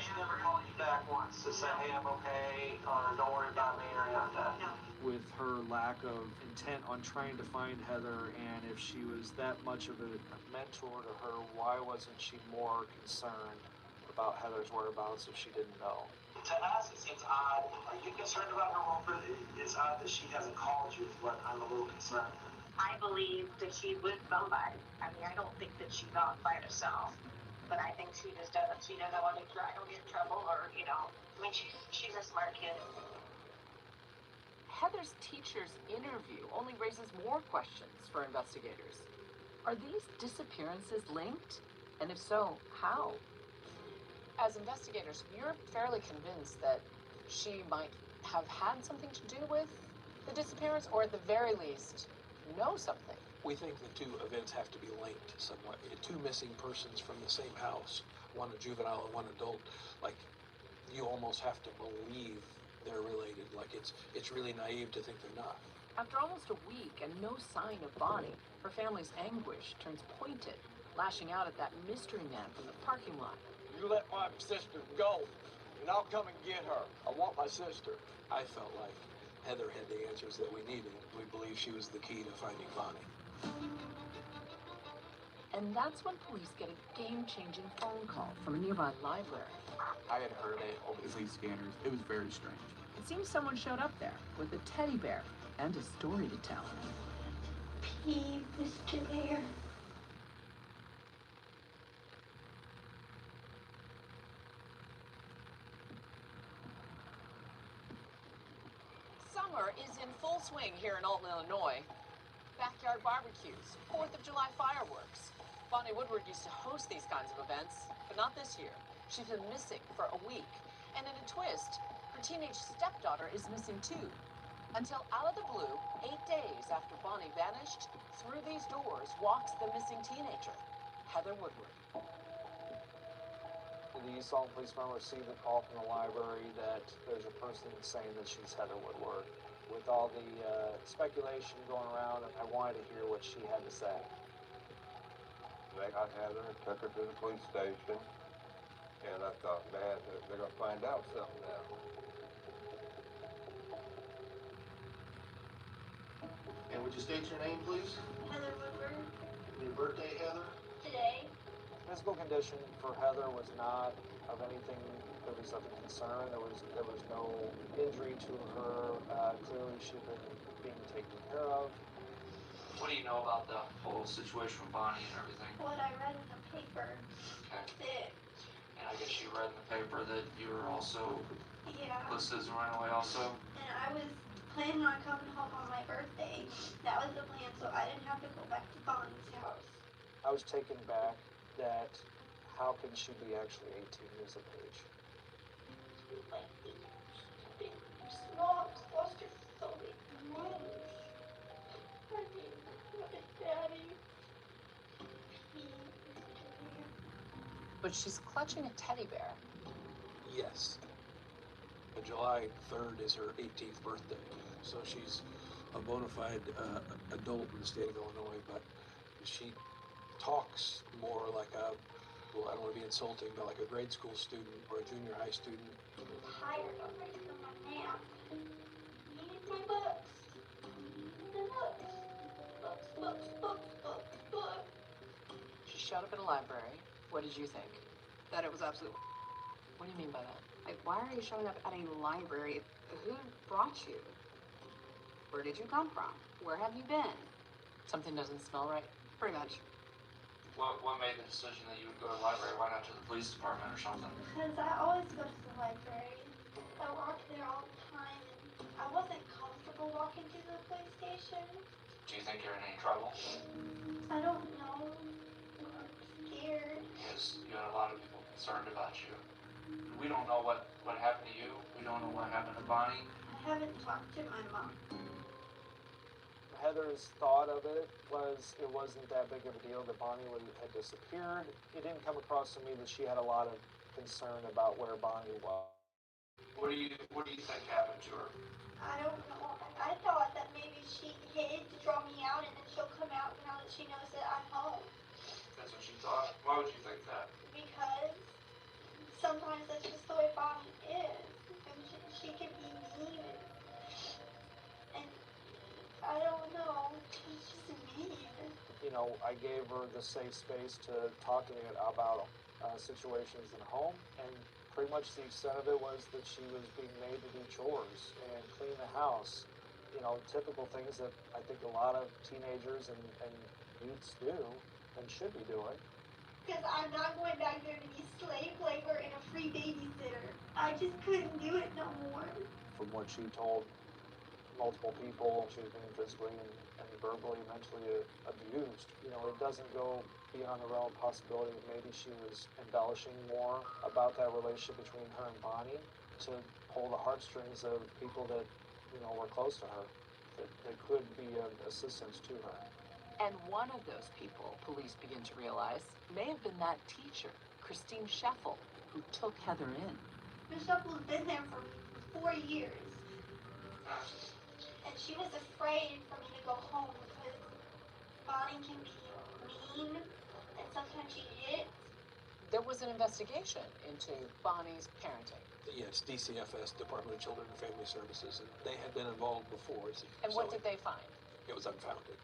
She never called you back once to say, hey, I'm okay, or don't worry about me, or anything like that. No. With her lack of intent on trying to find Heather, and if she was that much of a mentor to her, why wasn't she more concerned about Heather's whereabouts if she didn't know? To us, it seems odd. Are you concerned about her welfare? It's odd that she hasn't called you, is what I'm a little concerned. I believe that she's with somebody. I mean, I don't think that she's out by herself, but I think she just doesn't. She doesn't want to make sure I don't get in trouble, or I mean, she's a smart kid. Heather's teacher's interview only raises more questions for investigators. Are these disappearances linked? And if so, how? As investigators, you're fairly convinced that she might have had something to do with the disappearance, or at the very least, know something. We think the two events have to be linked somewhat. Two missing persons from the same house, one a juvenile and one adult, like, you almost have to believe they're related. Like, it's really naive to think they're not. After almost a week and no sign of Bonnie, her family's anguish turns pointed, lashing out at that mystery man from the parking lot. You let my sister go, and I'll come and get her. I want my sister. I felt like Heather had the answers that we needed. We believe she was the key to finding Bonnie. And that's when police get a game-changing phone call from a nearby library. I had heard it over the police scanners. It was very strange. It seems someone showed up there with a teddy bear and a story to tell. He was still there. Summer is in full swing here in Alton, Illinois. Backyard barbecues, 4th of July fireworks. Bonnie Woodward used to host these kinds of events, but not this year. She's been missing for a week. And in a twist, her teenage stepdaughter is missing too. Until out of the blue, 8 days after Bonnie vanished, through these doors walks the missing teenager, Heather Woodward. The East Alton Police Department received a call from the library that there's a person saying that she's Heather Woodward. With all the speculation going around, I wanted to hear what she had to say. They got Heather and took her to the police station, and I thought, man, they're going to find out something now. And would you state your name, please? Heather Woodward. Your birthday, Heather? Today. Physical condition for Heather was not of anything that was of concern. There was no injury to her. Clearly, she'd been being taken care of. What do you know about the whole situation with Bonnie and everything? What I read in the paper. Okay. That's it. And I guess you read in the paper that you were also Yeah. listed as a runaway also? And I was planning on coming home on my birthday. That was the plan, so I didn't have to go back to Bonnie's house. I was taken back that how can she be actually 18 years of age? Like these big, small, claustrophobic rooms. I mean, what is Daddy? But she's clutching a teddy bear. Yes. July 3rd is her 18th birthday, so she's a bona fide adult in the state of Illinois, but she talks more like a, well, I don't want to be insulting, but like a grade school student or a junior high student. I'm tired. I'm ready for my nap. Need my books. The books. Books. She showed up at a library. What did you think? That it was absolute. What do you mean by that? Like, why are you showing up at a library? Who brought you? Where did you come from? Where have you been? Something doesn't smell right. Pretty much. What made the decision that you would go to the library? Why not to the police department or something? Because I always go to the library. I walk there all the time, and I wasn't comfortable walking to the police station. Do you think you're in any trouble? I don't know. I'm scared. Because you had a lot of people concerned about you. We don't know what happened to you. We don't know what happened to Bonnie. I haven't talked to my mom. Heather's thought of it wasn't that big of a deal that Bonnie had disappeared. It didn't come across to me that she had a lot of concern about where Bonnie was. What do you think happened to her? I don't know. I thought that maybe she hid to draw me out, and then she'll come out now that she knows that I'm home. That's what you thought? Why would you think that? Because sometimes that's just the way Bonnie is. And she can be mean. And I don't know. She's just mean. You know, I gave her the safe space to talk to me about situations in home, and pretty much the extent of it was that she was being made to do chores and clean the house. you know, typical things that I think a lot of teenagers and youths do and should be doing. Because I'm not going back there to be slave labor and a free babysitter. I just couldn't do it no more. From what she told multiple people, she was being physically and verbally, mentally abused. You know, it doesn't go beyond the realm of possibility that maybe she was embellishing more about that relationship between her and Bonnie to pull the heartstrings of people that, you know, were close to her, that could be of assistance to her. And one of those people, police begin to realize, may have been that teacher, Christine Scheffel, who took Heather in. Miss Scheffel's been there for 4 years. And she was afraid for me to go home because Bonnie can be mean, and sometimes she hits. There was an investigation into Bonnie's parenting. Yeah, it's DCFS, Department of Children and Family Services, and they had been involved before. And what did they find? It was unfounded.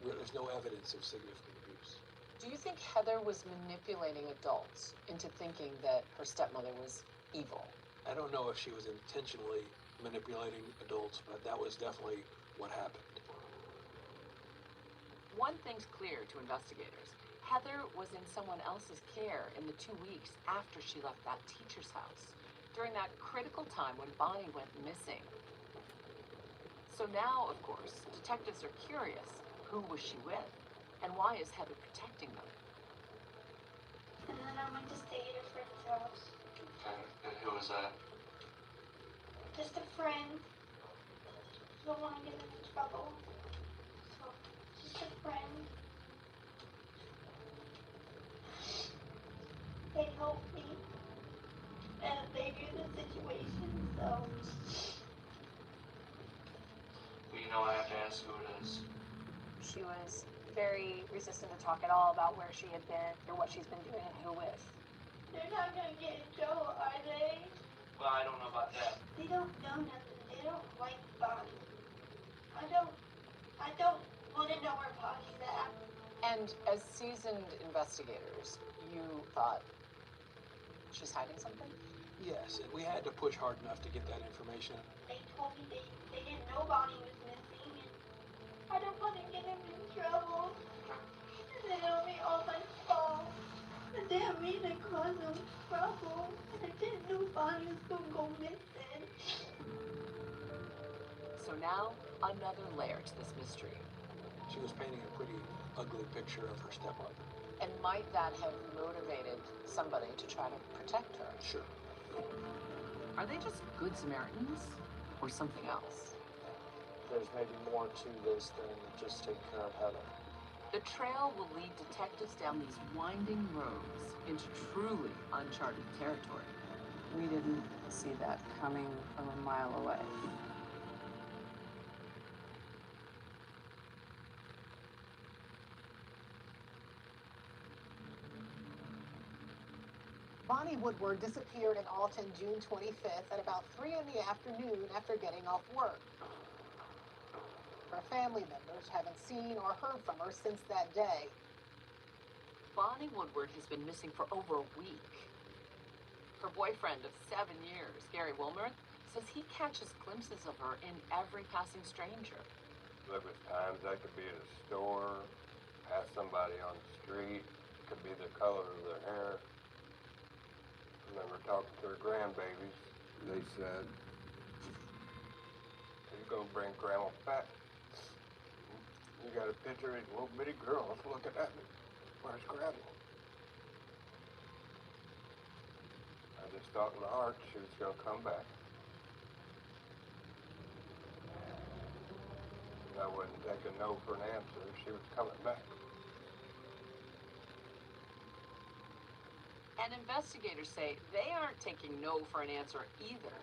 There's no evidence of significant abuse. Do you think Heather was manipulating adults into thinking that her stepmother was evil? I don't know if she was intentionally manipulating adults, but that was definitely what happened. One thing's clear to investigators. Heather was in someone else's care in the 2 weeks after she left that teacher's house, during that critical time when Bonnie went missing. So now, of course, detectives are curious. Who was she with? And why is Heather protecting them? And then I went to stay at a friend's house. Okay, and who was that? Just a friend. Don't want to get him in trouble. So, just a friend. They helped me. And they knew the situation, so. Well, you know I have to ask who it is. She was very resistant to talk at all about where she had been or what she's been doing and who with. They're not gonna get in trouble, are they? Well, I don't know about that. They don't know nothing. They don't like Bonnie. I don't want to know where Bonnie's at. And as seasoned investigators, you thought she's hiding something? Yes, and we had to push hard enough to get that information. They told me they didn't know Bonnie was missing, and I don't want to get him in trouble. And then it'll be all my fault. I didn't mean to cause him trouble. I didn't know Bonnie was gonna go missing. So now, another layer to this mystery. She was painting a pretty ugly picture of her stepmother. And might that have motivated somebody to try to protect her? Sure. Are they just good Samaritans or something else? There's maybe more to this than just taking care of Heather. The trail will lead detectives down these winding roads into truly uncharted territory. We didn't see that coming from a mile away. Bonnie Woodward disappeared in Alton June 25th at about 3 in the afternoon after getting off work. Her family members haven't seen or heard from her since that day. Bonnie Woodward has been missing for over a week. Her boyfriend of 7 years, Gary Wilmer, says he catches glimpses of her in every passing stranger. There was times I could be at a store, pass somebody on the street, could be the color of their hair. I remember talking to her grandbabies. They said, "You go bring Grandma back. You got a picture of a little bitty girl that's looking at me. Where's Grandma?" I just thought in my heart she was going to come back. I wouldn't take a no for an answer. She was coming back. And investigators say they aren't taking no for an answer either.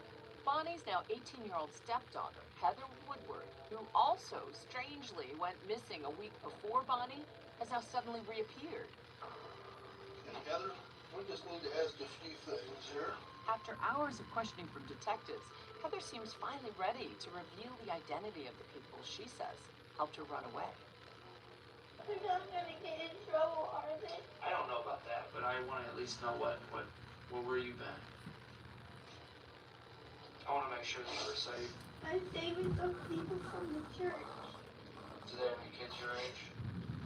Bonnie's now 18-year-old stepdaughter, Heather Woodward, who also strangely went missing a week before Bonnie, has now suddenly reappeared. Hey, Heather, we just need to ask a few things here. After hours of questioning from detectives, Heather seems finally ready to reveal the identity of the people she says helped her run away. They're not gonna get in trouble, are they? I don't know about that, but I want to at least know where you been. I want to make make sure that you're safe? I stayed with some people from the church. Do they have any kids your age?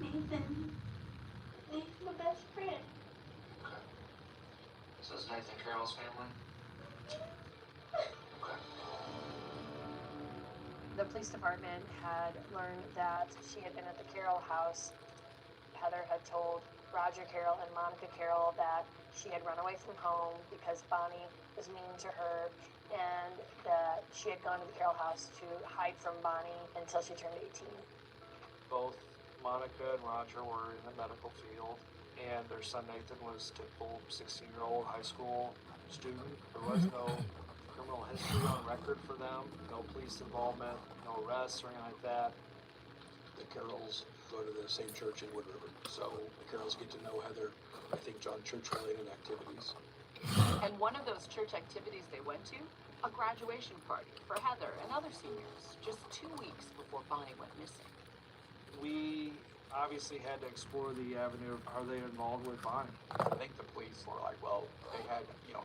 Nathan. Nathan's my best friend. Okay. So is Nathan Carroll's family? Okay. The police department had learned that she had been at the Carroll house. Heather had told Roger Carroll and Monica Carroll that she had run away from home because Bonnie was mean to her, and that she had gone to the Carroll house to hide from Bonnie until she turned 18. Both Monica and Roger were in the medical field, and their son Nathan was typical 16-year-old high school student. There was no criminal history on record for them, no police involvement, no arrests or anything like that. The Carrolls go to the same church in Wood River, so the Carrolls get to know Heather, I think, on church-related activities. And one of those church activities they went to, a graduation party for Heather and other seniors, just 2 weeks before Bonnie went missing. We obviously had to explore the avenue of, are they involved with Bonnie? I think the police were like, well, they had,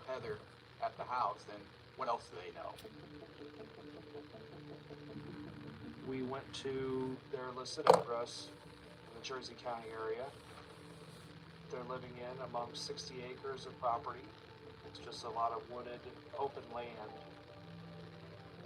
Heather at the house, then what else do they know? We went to their listed address in the Jersey County area. They're living in amongst 60 acres of property. It's just a lot of wooded, open land.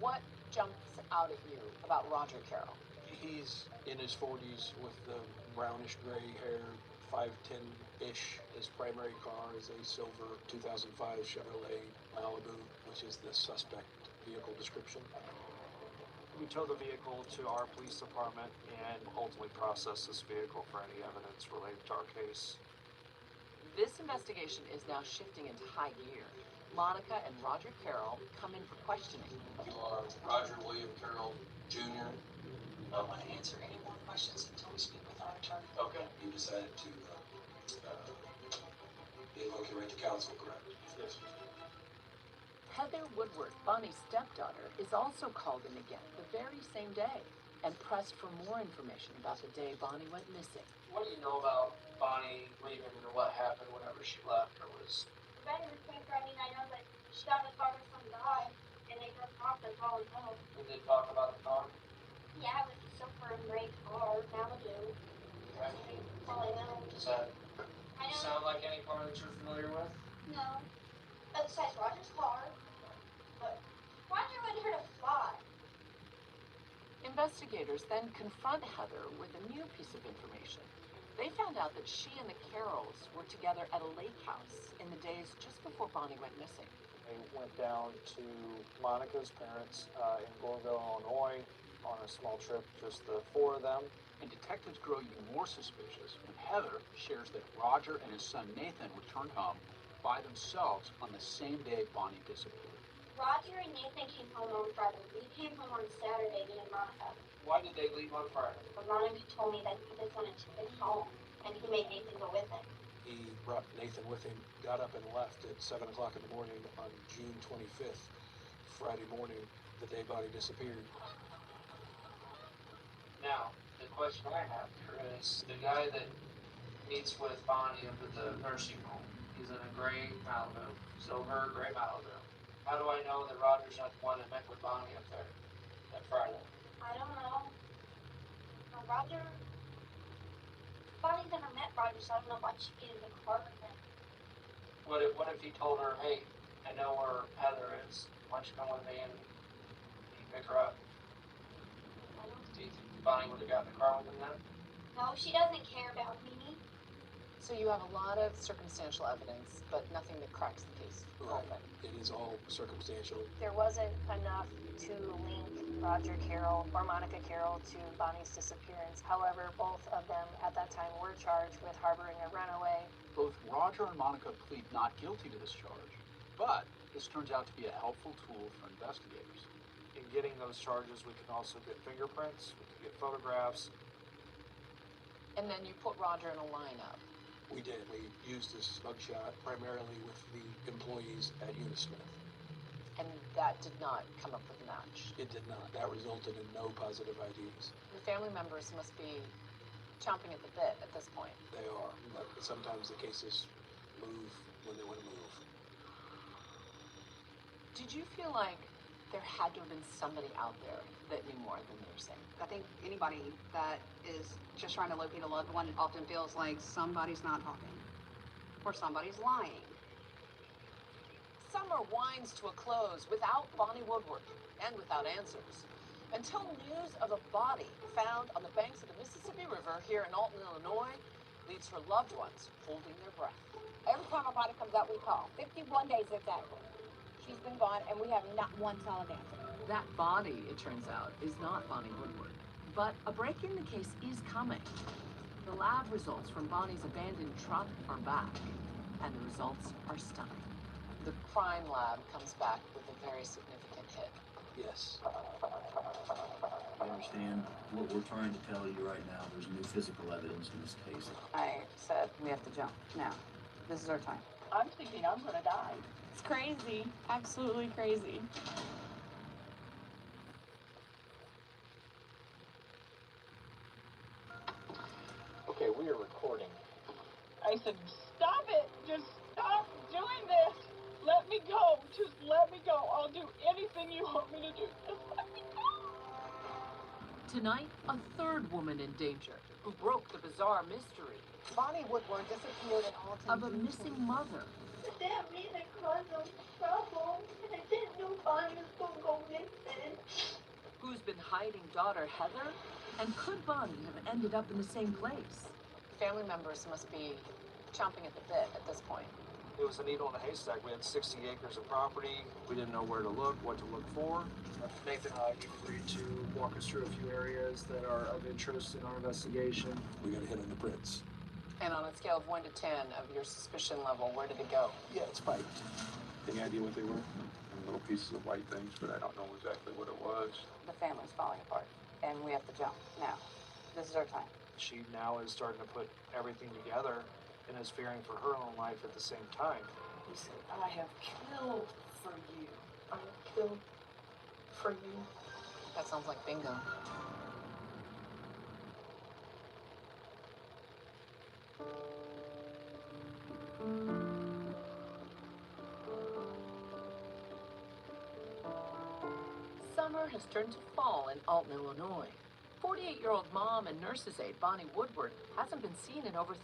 What jumps out at you about Roger Carroll? He's in his 40s with the brownish gray hair, 5'10"-ish. His primary car is a silver 2005 Chevrolet Malibu, which is the suspect vehicle description. We tow the vehicle to our police department and ultimately process this vehicle for any evidence related to our case. This investigation is now shifting into high gear. Monica and Roger Carroll come in for questioning. You are Roger William Carroll Jr. I don't want to answer any more questions until we speak with our attorney. Okay. You decided to invoke your right to counsel, correct? Yes. Heather Woodward, Bonnie's stepdaughter, is also called in again the very same day and pressed for more information about the day Bonnie went missing. What do you know about Bonnie leaving or what happened whenever she left or was? Betty was quicker. I mean, I know that she got in the car with some guy, and they broke off. That's all I know. We did talk about the car. Yeah, it was a silver and gray car, Malibu. That's all I know. Does that I know. sound like any car that you're familiar with? No. Besides Roger's car. But Roger wouldn't hurt a fly. Investigators then confront Heather with a new piece of information. They found out that she and the Carrolls were together at a lake house in the days just before Bonnie went missing. They went down to Monica's parents in Goreville, Illinois on a small trip, just the four of them. And detectives grow even more suspicious when Heather shares that Roger and his son Nathan returned home by themselves on the same day Bonnie disappeared. Roger and Nathan came home on Friday. We came home on Saturday, me and Monica. Why did they leave on Friday? But Monica told me that he just wanted to get home, and he made Nathan go with him. He brought Nathan with him, got up and left at 7 o'clock in the morning on June 25th, Friday morning, the day Bonnie disappeared. Now, the question I have here is the guy that meets with Bonnie up at the nursing home. He's in a gray Malibu, silver gray Malibu. How do I know that Roger's not the one that met with Bonnie up there that Friday? I don't know. Roger. Bonnie never met Roger, so I don't know why she'd get in the car with him. What if he told her, hey, I know where Heather is. Why don't you come with me and you pick her up? Do you think Bonnie would have gotten in the car with him then? No, she doesn't care about me. So you have a lot of circumstantial evidence, but nothing that cracks the case open. It is all circumstantial. There wasn't enough to link Roger Carroll or Monica Carroll to Bonnie's disappearance. However, both of them at that time were charged with harboring a runaway. Both Roger and Monica plead not guilty to this charge, but this turns out to be a helpful tool for investigators. In getting those charges, we can also get fingerprints, we can get photographs. And then you put Roger in a lineup. We did. We used this mugshot primarily with the employees at Unismith. And that did not come up with a match. It did not. That resulted in no positive IDs. The family members must be chomping at the bit at this point. They are, but sometimes the cases move when they want to move. Did you feel like There had to have been somebody out there that knew more than they were saying. I think anybody that is just trying to locate a loved one often feels like somebody's not talking or somebody's lying. Summer winds to a close without Bonnie Woodward and without answers, until news of a body found on the banks of the Mississippi River here in Alton, Illinois, leaves her loved ones holding their breath. Every time a body comes out, we call. 51 days exactly. She's been gone, and we have not one solid answer. That body, it turns out, is not Bonnie Woodward. But a break in the case is coming. The lab results from Bonnie's abandoned truck are back, and the results are stunning. The crime lab comes back with a very significant hit. Yes. I understand what we're trying to tell you right now. There's new physical evidence in this case. I said we have to jump now. This is our time. I'm thinking I'm gonna die. It's crazy. Absolutely crazy. Okay, we are recording. I said, stop it. Just stop doing this. Let me go. Just let me go. I'll do anything you want me to do. Just let me go. Tonight, a third woman in danger who broke the bizarre mystery Bonnie Woodward disappeared in Alton. of a missing mother. But that means it caused them trouble. And I didn't know Bonnie was gonna go missing. Who's been hiding daughter Heather? And could Bonnie have ended up in the same place? Family members must be chomping at the bit at this point. It was a needle in a haystack. We had 60 acres of property. We didn't know where to look, what to look for. Nathan and I agreed to walk us through a few areas that are of interest in our investigation. We got to hit on the prints. And on a scale of 1 to 10 of your suspicion level, where did it go? Yeah, it's spiked. Any idea what they were? Little pieces of white things, but I don't know exactly what it was. The family's falling apart, and we have to jump now. This is our time. She now is starting to put everything together and is fearing for her own life at the same time. He said, I have killed for you. I have killed for you. That sounds like bingo. Summer has turned to fall in Alton, Illinois. 48-year-old mom and nurse's aide Bonnie Woodward hasn't been seen in over 3